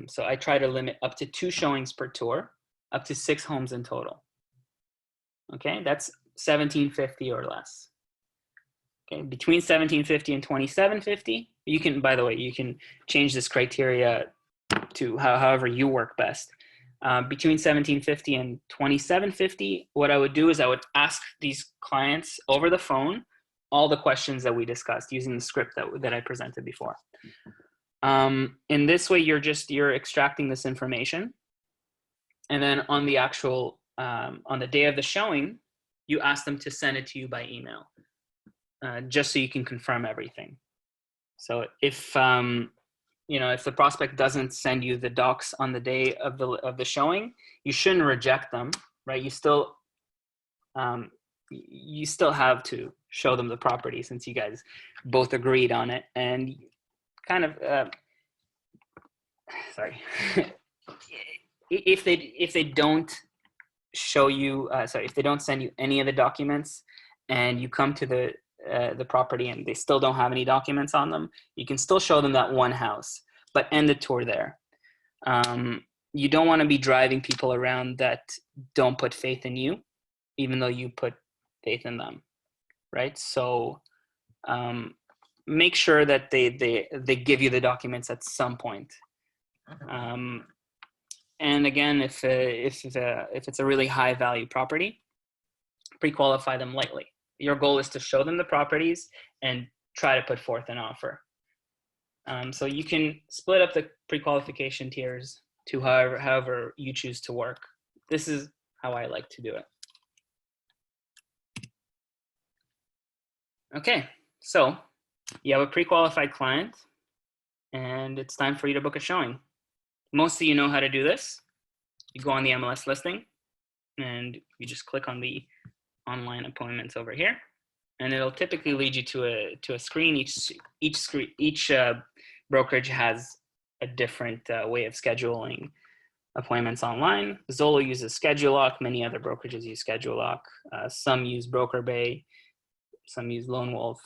So I try to limit up to 2 showings per tour, up to 6 homes in total. Okay, that's $1,750 or less. Okay, between $1,750 and $2,750, you can, by the way, you can change this criteria to however you work best. Between $1,750 and $2,750, what I would do is I would ask these clients over the phone all the questions that we discussed using the script that I presented before. In this way, you're extracting this information, and then on the actual on the day of the showing, you ask them to send it to you by email, just so you can confirm everything. So if if the prospect doesn't send you the docs on the day of the showing, you shouldn't reject them, right? You still have to show them the property, since you guys both agreed on it. And kind of if they don't show you if they don't send you any of the documents, and you come to the property and they still don't have any documents on them, you can still show them that one house, but end the tour there. You don't want to be driving people around that don't put faith in you, even though you put faith in them, right? So make sure that they give you the documents at some point. And again, if it's a really high value property, pre-qualify them lightly. Your goal is to show them the properties and try to put forth an offer. So you can split up the pre-qualification tiers to however you choose to work. This is how I like to do it. Okay, so you have a pre-qualified client, and it's time for you to book a showing. Most of you know how to do this. You go on the MLS listing, and you just click on the online appointments over here, and it'll typically lead you to a screen. Each brokerage has a different way of scheduling appointments online. Zolo uses Schedule Lock. Many other brokerages use Schedule Lock. Some use Broker Bay. Some use Lone Wolf.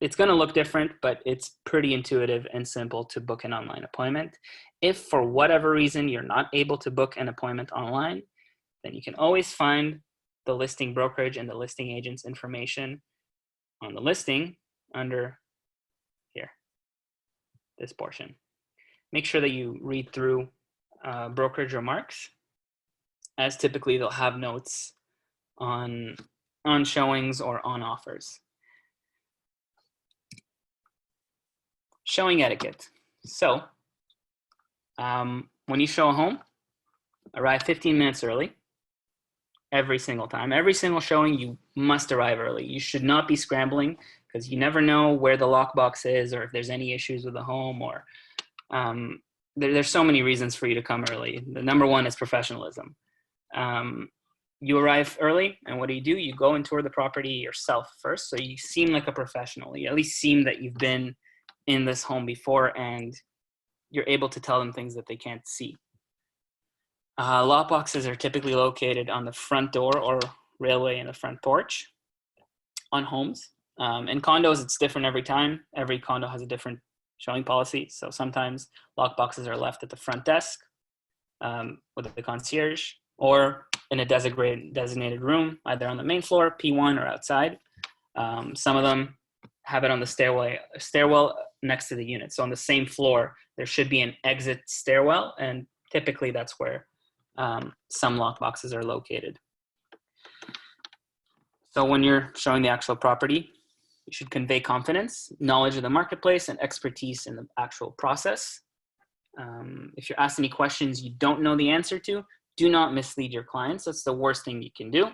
It's going to look different, but it's pretty intuitive and simple to book an online appointment. If for whatever reason you're not able to book an appointment online, then you can always find the listing brokerage and the listing agent's information on the listing under here, this portion. Make sure that you read through brokerage remarks, as typically they'll have notes on showings or on offers. Showing etiquette. So when you show a home, arrive 15 minutes early every single time. Every single showing, you must arrive early. You should not be scrambling, because you never know where the lockbox is, or if there's any issues with the home, or there's so many reasons for you to come early. The number one is professionalism. You arrive early, and what do? You go and tour the property yourself first, so you seem like a professional. You at least seem that you've been in this home before, and you're able to tell them things that they can't see. Lock boxes are typically located on the front door or railway in the front porch on homes. In condos, it's different every time. Every condo has a different showing policy. So sometimes lock boxes are left at the front desk with the concierge, or in a designated room, either on the main floor, P1, or outside. Some of them have it on the stairwell next to the unit. So on the same floor, there should be an exit stairwell, and typically that's where some lock boxes are located. So when you're showing the actual property, you should convey confidence, knowledge of the marketplace, and expertise in the actual process. If you're asked any questions you don't know the answer to, do not mislead your clients. That's the worst thing you can do.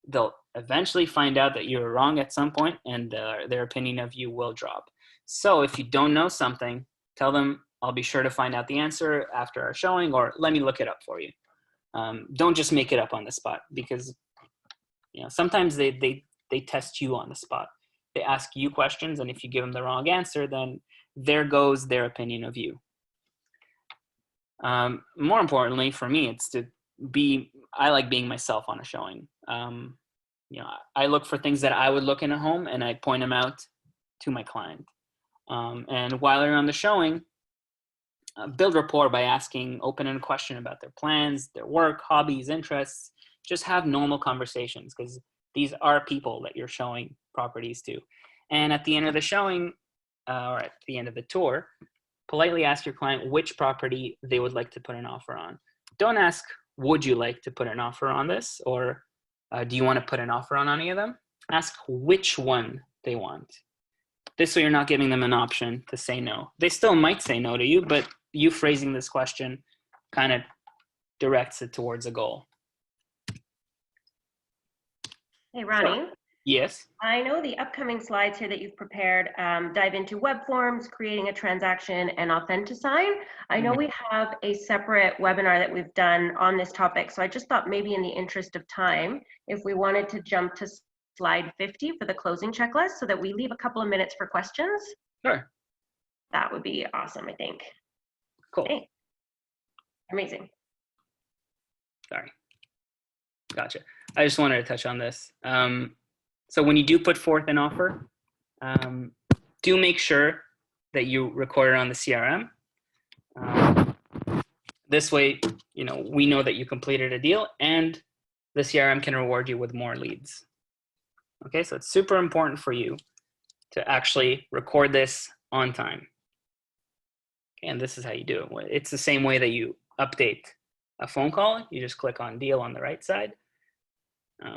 They'll eventually find out that you're wrong at some point, and their opinion of you will drop. So if you don't know something, tell them, I'll be sure to find out the answer after our showing, or let me look it up for you. Don't just make it up on the spot, because sometimes they test you on the spot. They ask you questions, and if you give them the wrong answer, then there goes their opinion of you. More importantly, for me, it's I like being myself on a showing. I look for things that I would look in a home, and I point them out to my client. And while they're on the showing, build rapport by asking open-ended question about their plans, their work, hobbies, interests. Just have normal conversations, because these are people that you're showing properties to. And at the end of the showing, or at the end of the tour, politely ask your client which property they would like to put an offer on. Don't ask, would you like to put an offer on this? Or do you want to put an offer on any of them? Ask which one they want. This way you're not giving them an option to say no. They still might say no to you, but you phrasing this question kind of directs it towards a goal. Hey, Ronnie. Yes. I know the upcoming slides here that you've prepared dive into web forms, creating a transaction, and authenticing. I know we have a separate webinar that we've done on this topic, so I just thought maybe in the interest of time, if we wanted to jump to slide 50 for the closing checklist, so that we leave a couple of minutes for questions. Sure. That would be awesome, I think. Cool. Okay. Amazing. Sorry. Gotcha. I just wanted to touch on this. So when you do put forth an offer, do make sure that you record it on the CRM. This way, we know that you completed a deal, and the CRM can reward you with more leads. Okay, so it's super important for you to actually record this on time. Okay, and this is how you do it. It's the same way that you update a phone call. You just click on deal on the right side,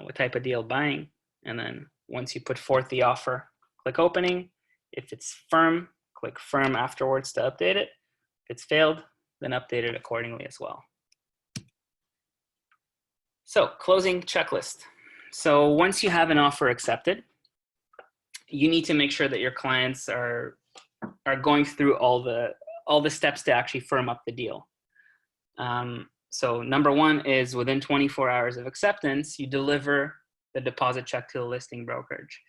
what type of deal buying, and then once you put forth the offer, click opening. If it's firm, click firm afterwards to update it. If it's failed, then update it accordingly as well. So closing checklist. So once you have an offer accepted, you need to make sure that your clients are going through all the steps to actually firm up the deal. So number one is within 24 hours of acceptance, you deliver the deposit check to the listing brokerage.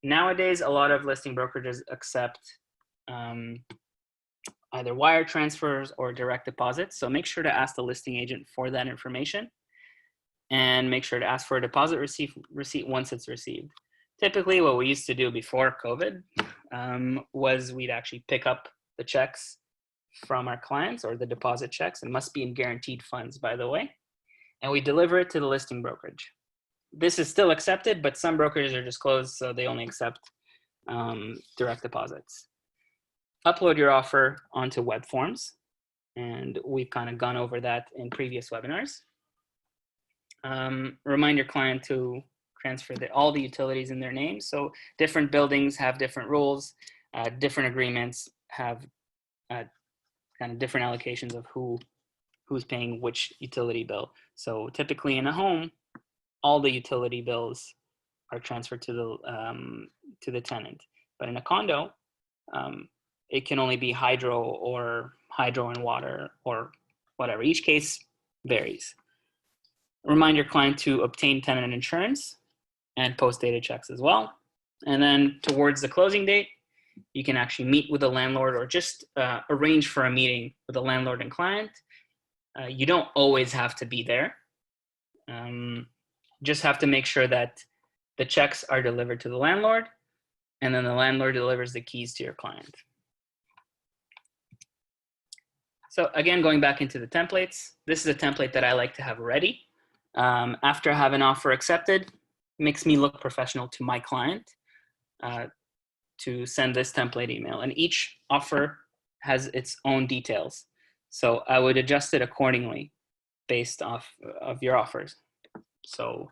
Nowadays, a lot of listing brokerages accept either wire transfers or direct deposits. So make sure to ask the listing agent for that information, and make sure to ask for a deposit receipt once it's received. Typically, what we used to do before COVID was we'd actually pick up the checks from our clients, or the deposit checks, and must be in guaranteed funds, by the way, and we deliver it to the listing brokerage. This is still accepted, but some brokerages are just closed, so they only accept direct deposits. Upload your offer onto web forms, and we've kind of gone over that in previous webinars. Remind your client to transfer all the utilities in their name. So different buildings have different rules, different agreements have kind of different allocations of who's paying which utility bill. So typically in a home, all the utility bills are transferred to the tenant. But in a condo, it can only be hydro or hydro and water or whatever. Each case varies. Remind your client to obtain tenant insurance and post-dated checks as well. And then towards the closing date, you can actually meet with the landlord or just arrange for a meeting with the landlord and client. You don't always have to be there. Just have to make sure that the checks are delivered to the landlord, and then the landlord delivers the keys to your client. So again, going back into the templates, this is a template that I like to have ready. After I have an offer accepted, makes me look professional to my client to send this template email. And each offer has its own details. So I would adjust it accordingly based off of your offers. So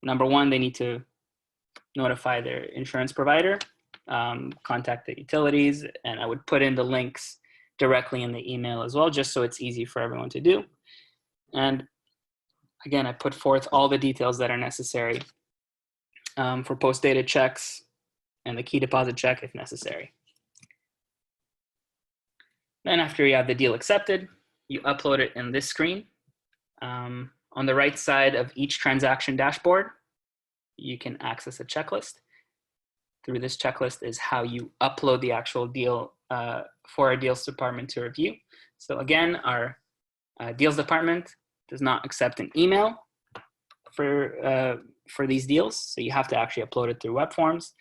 number one, they need to notify their insurance provider, contact the utilities, and I would put in the links directly in the email as well, just so it's easy for everyone to do. And again, I put forth all the details that are necessary for post-dated checks and the key deposit check if necessary. Then after you have the deal accepted, you upload it in this screen. On the right side of each transaction dashboard, you can access a checklist. Through this checklist is how you upload the actual deal for our deals department to review. So again, our deals department does not accept an email for these deals. So you have to actually upload it through web forms.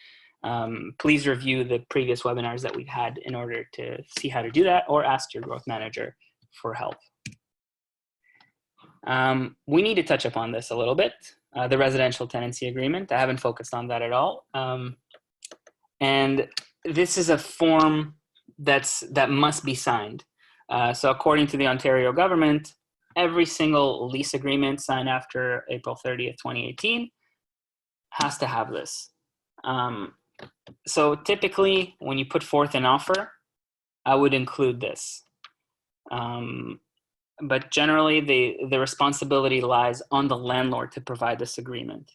Please review the previous webinars that we've had in order to see how to do that, or ask your growth manager for help. We need to touch upon this a little bit. The residential tenancy agreement, I haven't focused on that at all. And this is a form that must be signed. So according to the Ontario government, every single lease agreement signed after April 30th, 2018 has to have this. So typically when you put forth an offer, I would include this. But generally the responsibility lies on the landlord to provide this agreement.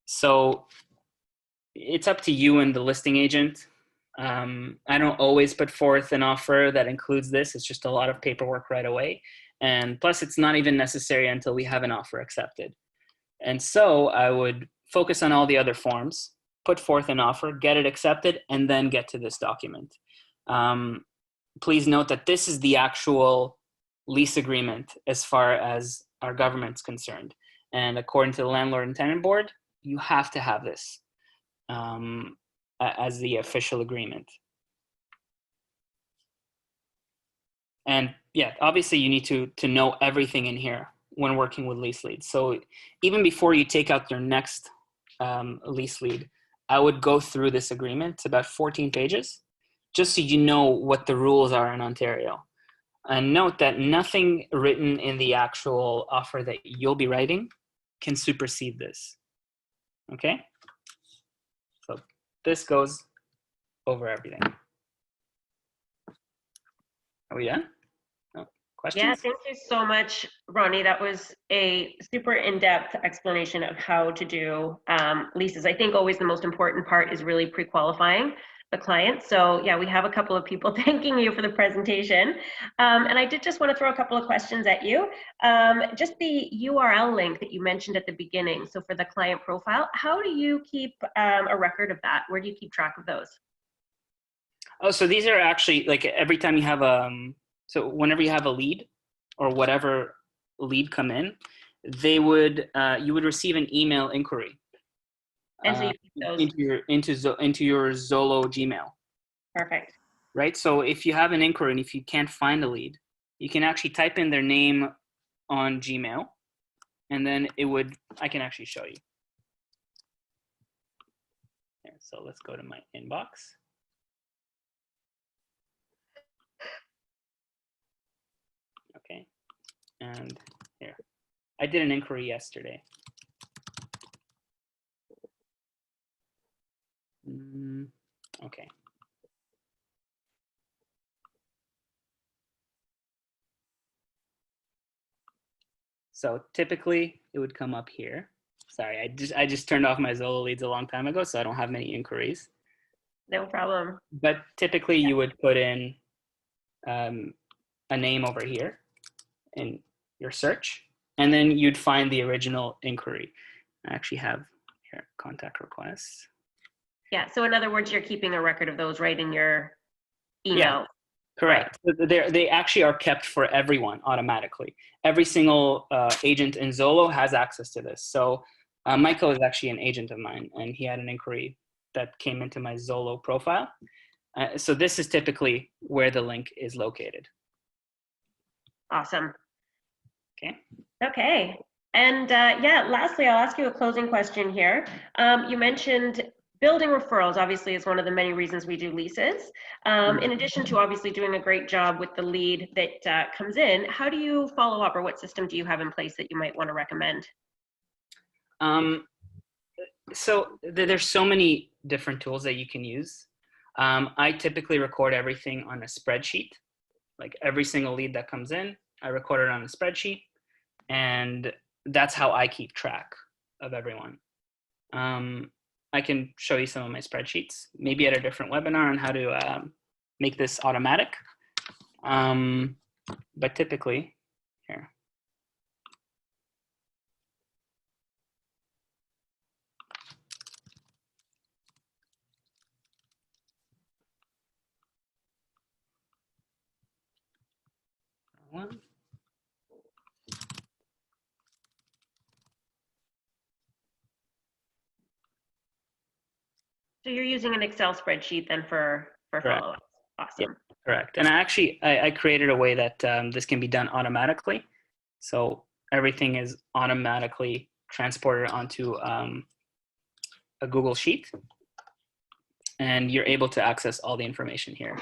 So it's up to you and the listing agent. I don't always put forth an offer that includes this. It's just a lot of paperwork right away. And plus it's not even necessary until we have an offer accepted. And so I would focus on all the other forms, put forth an offer, get it accepted, and then get to this document. Please note that this is the actual lease agreement as far as our government's concerned. And according to the Landlord and Tenant Board, you have to have this as the official agreement. And yeah, obviously you need to know everything in here when working with lease leads. So even before you take out your next lease lead, I would go through this agreement. It's about 14 pages, just so you know what the rules are in Ontario. And note that nothing written in the actual offer that you'll be writing can supersede this. Okay? So this goes over everything. Are we done? No questions? Yeah, thank you so much, Ronnie. That was a super in-depth explanation of how to do leases. I think always the most important part is really pre-qualifying the client. So yeah, we have a couple of people thanking you for the presentation. And I did just want to throw a couple of questions at you. Just the URL link that you mentioned at the beginning. So for the client profile, how do you keep a record of that? Where do you keep track of those? Oh, so these are actually like every time you have so whenever you have a lead or whatever lead come in, they would you would receive an email inquiry. And so you keep those into your Zolo Gmail. Perfect. Right. So if you have an inquiry and if you can't find a lead, you can actually type in their name on Gmail, and then I can actually show you. Here, so let's go to my inbox. Okay. And here, I did an inquiry yesterday. Okay. So typically it would come up here. Sorry, I just turned off my Zolo leads a long time ago, so I don't have many inquiries. No problem. But typically you would put in a name over here in your search, and then you'd find the original inquiry. I actually have here contact requests. Yeah. So in other words, you're keeping a record of those right in your email. Yeah, correct. Right. They actually are kept for everyone automatically. Every single agent in Zolo has access to this. So Michael is actually an agent of mine, and he had an inquiry that came into my Zolo profile. So this is typically where the link is located. Awesome. Okay. Okay. And yeah, lastly, I'll ask you a closing question here. You mentioned building referrals, obviously, is one of the many reasons we do leases. In addition to obviously doing a great job with the lead that comes in, how do you follow up, or what system do you have in place that you might want to recommend? So there's so many different tools that you can use. I typically record everything on a spreadsheet. Like every single lead that comes in, I record it on a spreadsheet, and that's how I keep track of everyone. I can show you some of my spreadsheets, maybe at a different webinar on how to make this automatic. But typically, here. One. So you're using an Excel spreadsheet then for follow-ups. Awesome. Yep, correct. And I created a way that this can be done automatically. So everything is automatically transported onto a Google Sheet, and you're able to access all the information here.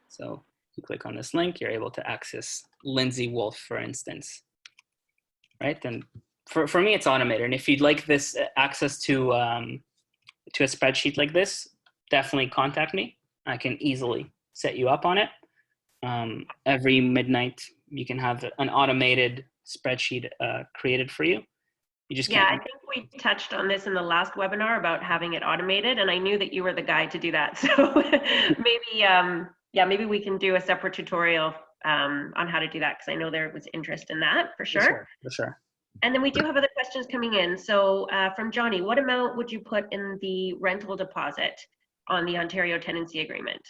So you click on this link, you're able to access Lindsay Wolf, for instance, right? And for me, it's automated. And if you'd like this access to a spreadsheet like this, definitely contact me. I can easily set you up on it. Every midnight, you can have an automated spreadsheet created for you. You just can't. Yeah, I think we touched on this in the last webinar about having it automated, and I knew that you were the guy to do that. So maybe we can do a separate tutorial on how to do that, because I know there was interest in that for sure. For sure. And then we do have other questions coming in. So from Johnny, what amount would you put in the rental deposit on the Ontario tenancy agreement?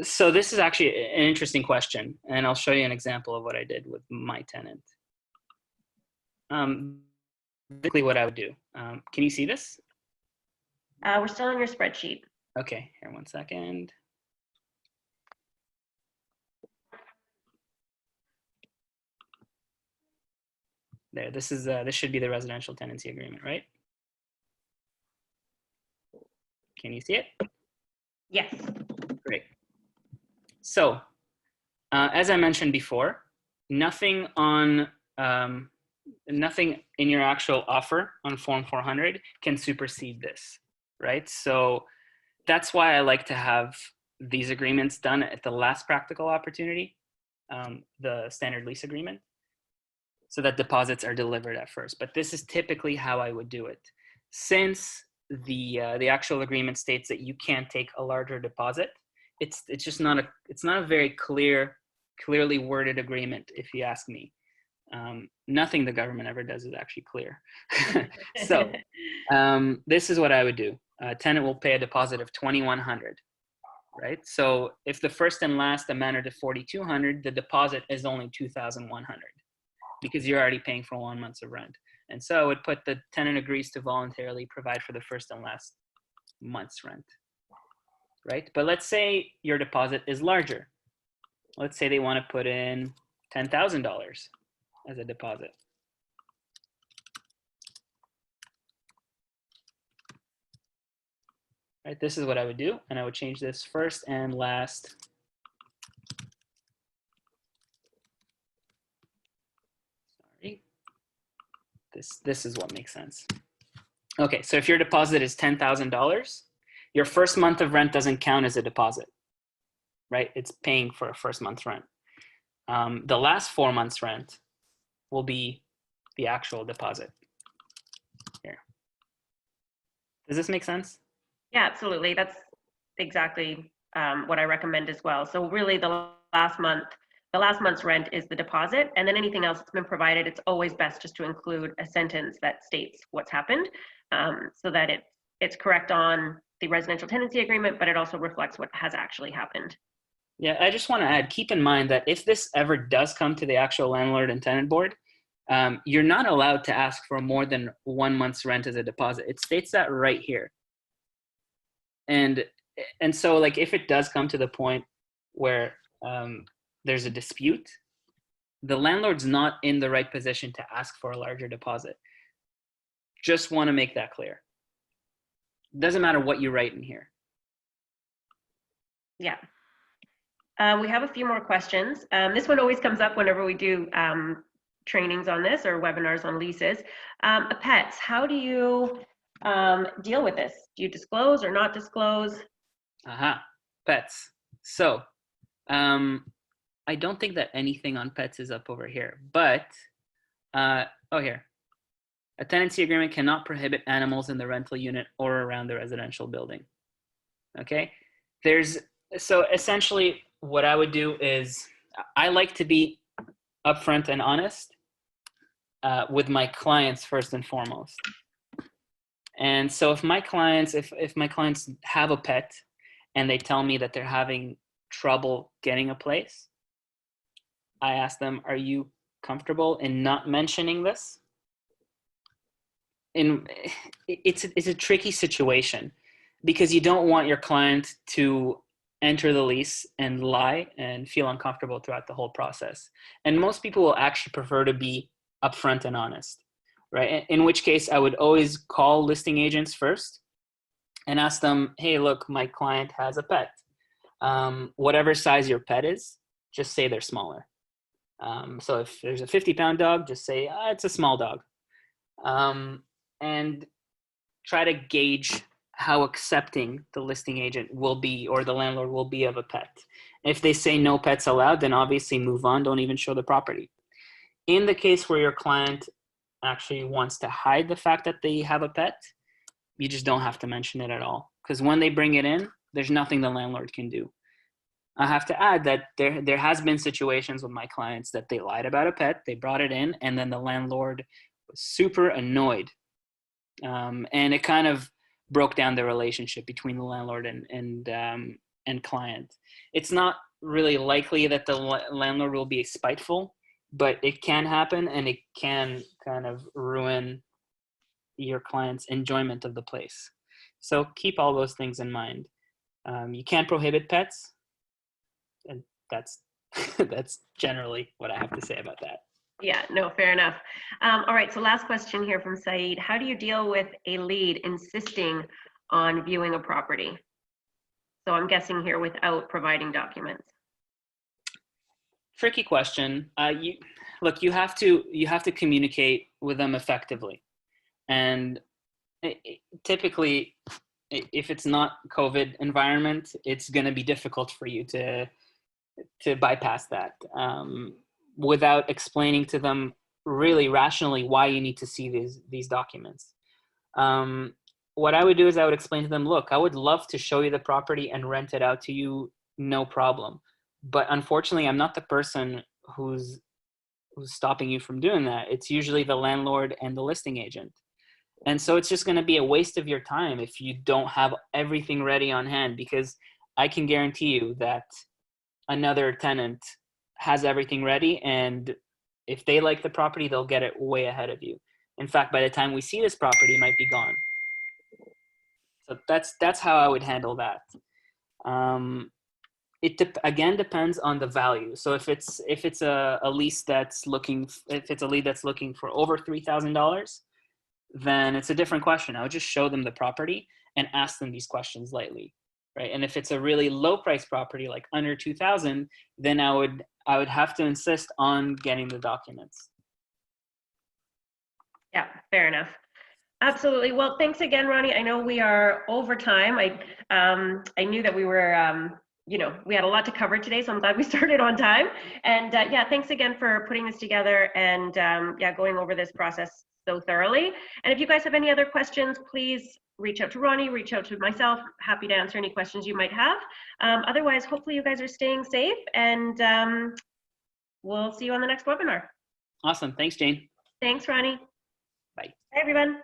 So this is actually an interesting question, and I'll show you an example of what I did with my tenant. Basically what I would do. Can you see this? We're still on your spreadsheet. Okay, here, one second. There, this should be the residential tenancy agreement, right? Can you see it? Yes. Great. So, as I mentioned before, nothing in your actual offer on Form 400 can supersede this, right? So that's why I like to have these agreements done at the last practical opportunity, the standard lease agreement, so that deposits are delivered at first. But this is typically how I would do it. Since the actual agreement states that you can't take a larger deposit, it's just not a very clearly worded agreement, if you ask me. Nothing the government ever does is actually clear. So this is what I would do. A tenant will pay a deposit of $2,100, right? So if the first and last amounted to $4,200, the deposit is only $2,100 because you're already paying for 1 month of rent. And so I would put the tenant agrees to voluntarily provide for the first and last month's rent, right? But let's say your deposit is larger. Let's say they want to put in $10,000 as a deposit. Right, this is what I would do, and I would change this first and last. Sorry. This is what makes sense. Okay, so if your deposit is $10,000, your first month of rent doesn't count as a deposit, right? It's paying for a first month's rent. The last 4 months' rent will be the actual deposit. Here. Does this make sense? Yeah, absolutely. That's exactly what I recommend as well. So really the last month the last month's rent is the deposit, and then anything else that's been provided, it's always best just to include a sentence that states what's happened, so that it's correct on the residential tenancy agreement, but it also reflects what has actually happened. Yeah, I just want to add, keep in mind that if this ever does come to the actual landlord and tenant board, you're not allowed to ask for more than 1 month's rent as a deposit. It states that right here. And so, like, if it does come to the point where there's a dispute, the landlord's not in the right position to ask for a larger deposit. Just want to make that clear. Doesn't matter what you write in here. Yeah. We have a few more questions. This one always comes up whenever we do trainings on this or webinars on leases. Pets, how do you deal with this? Do you disclose or not disclose? Pets. So, I don't think that anything on pets is up over here, but, here. A tenancy agreement cannot prohibit animals in the rental unit or around the residential building. Okay? So essentially what I would do is I like to be upfront and honest with my clients first and foremost. And so if my clients have a pet and they tell me that they're having trouble getting a place, I ask them, are you comfortable in not mentioning this? And it's a tricky situation because you don't want your client to enter the lease and lie and feel uncomfortable throughout the whole process. And most people will actually prefer to be upfront and honest, right? In which case I would always call listing agents first and ask them, hey, look, my client has a pet. Whatever size your pet is, just say they're smaller. So if there's a 50-pound dog, just say it's a small dog. And try to gauge how accepting the listing agent will be or the landlord will be of a pet. If they say no pets allowed, then obviously move on. Don't even show the property. In the case where your client actually wants to hide the fact that they have a pet, you just don't have to mention it at all. Because when they bring it in, there's nothing the landlord can do. I have to add that there has been situations with my clients that they lied about a pet, they brought it in, and then the landlord was super annoyed. And it kind of broke down the relationship between the landlord and client. It's not really likely that the landlord will be spiteful, but it can happen, and it can kind of ruin your client's enjoyment of the place. So keep all those things in mind. You can't prohibit pets, and that's that's generally what I have to say about that. Yeah, no, fair enough. All right, so last question here from Saeed. How do you deal with a lead insisting on viewing a property? So I'm guessing here without providing documents. Tricky question. You have to communicate with them effectively, and typically, if it's not COVID environment, it's going to be difficult for you to bypass that. Without explaining to them really rationally why you need to see these documents. What I would do is I would explain to them, look, I would love to show you the property and rent it out to you, no problem. But unfortunately, I'm not the person who's stopping you from doing that. It's usually the landlord and the listing agent. And so it's just going to be a waste of your time if you don't have everything ready on hand, because I can guarantee you that another tenant has everything ready, and if they like the property, they'll get it way ahead of you. In fact, by the time we see this property, it might be gone. So that's how I would handle that. It again depends on the value. So if it's a lease that's looking, if it's a lead that's looking for over $3,000, then it's a different question. I would just show them the property and ask them these questions lightly, right? And if it's a really low price property, like under 2,000, then I would have to insist on getting the documents. Yeah, fair enough. Absolutely. Well, thanks again, Rony. I know we are over time. I knew that we were, we had a lot to cover today, so I'm glad we started on time. And yeah, thanks again for putting this together and going over this process so thoroughly. And if you guys have any other questions, please reach out to Rony, reach out to myself. Happy to answer any questions you might have. Otherwise, hopefully you guys are staying safe, and we'll see you on the next webinar. Awesome. Thanks, Jane. Thanks, Ronnie. Bye. Bye, everyone.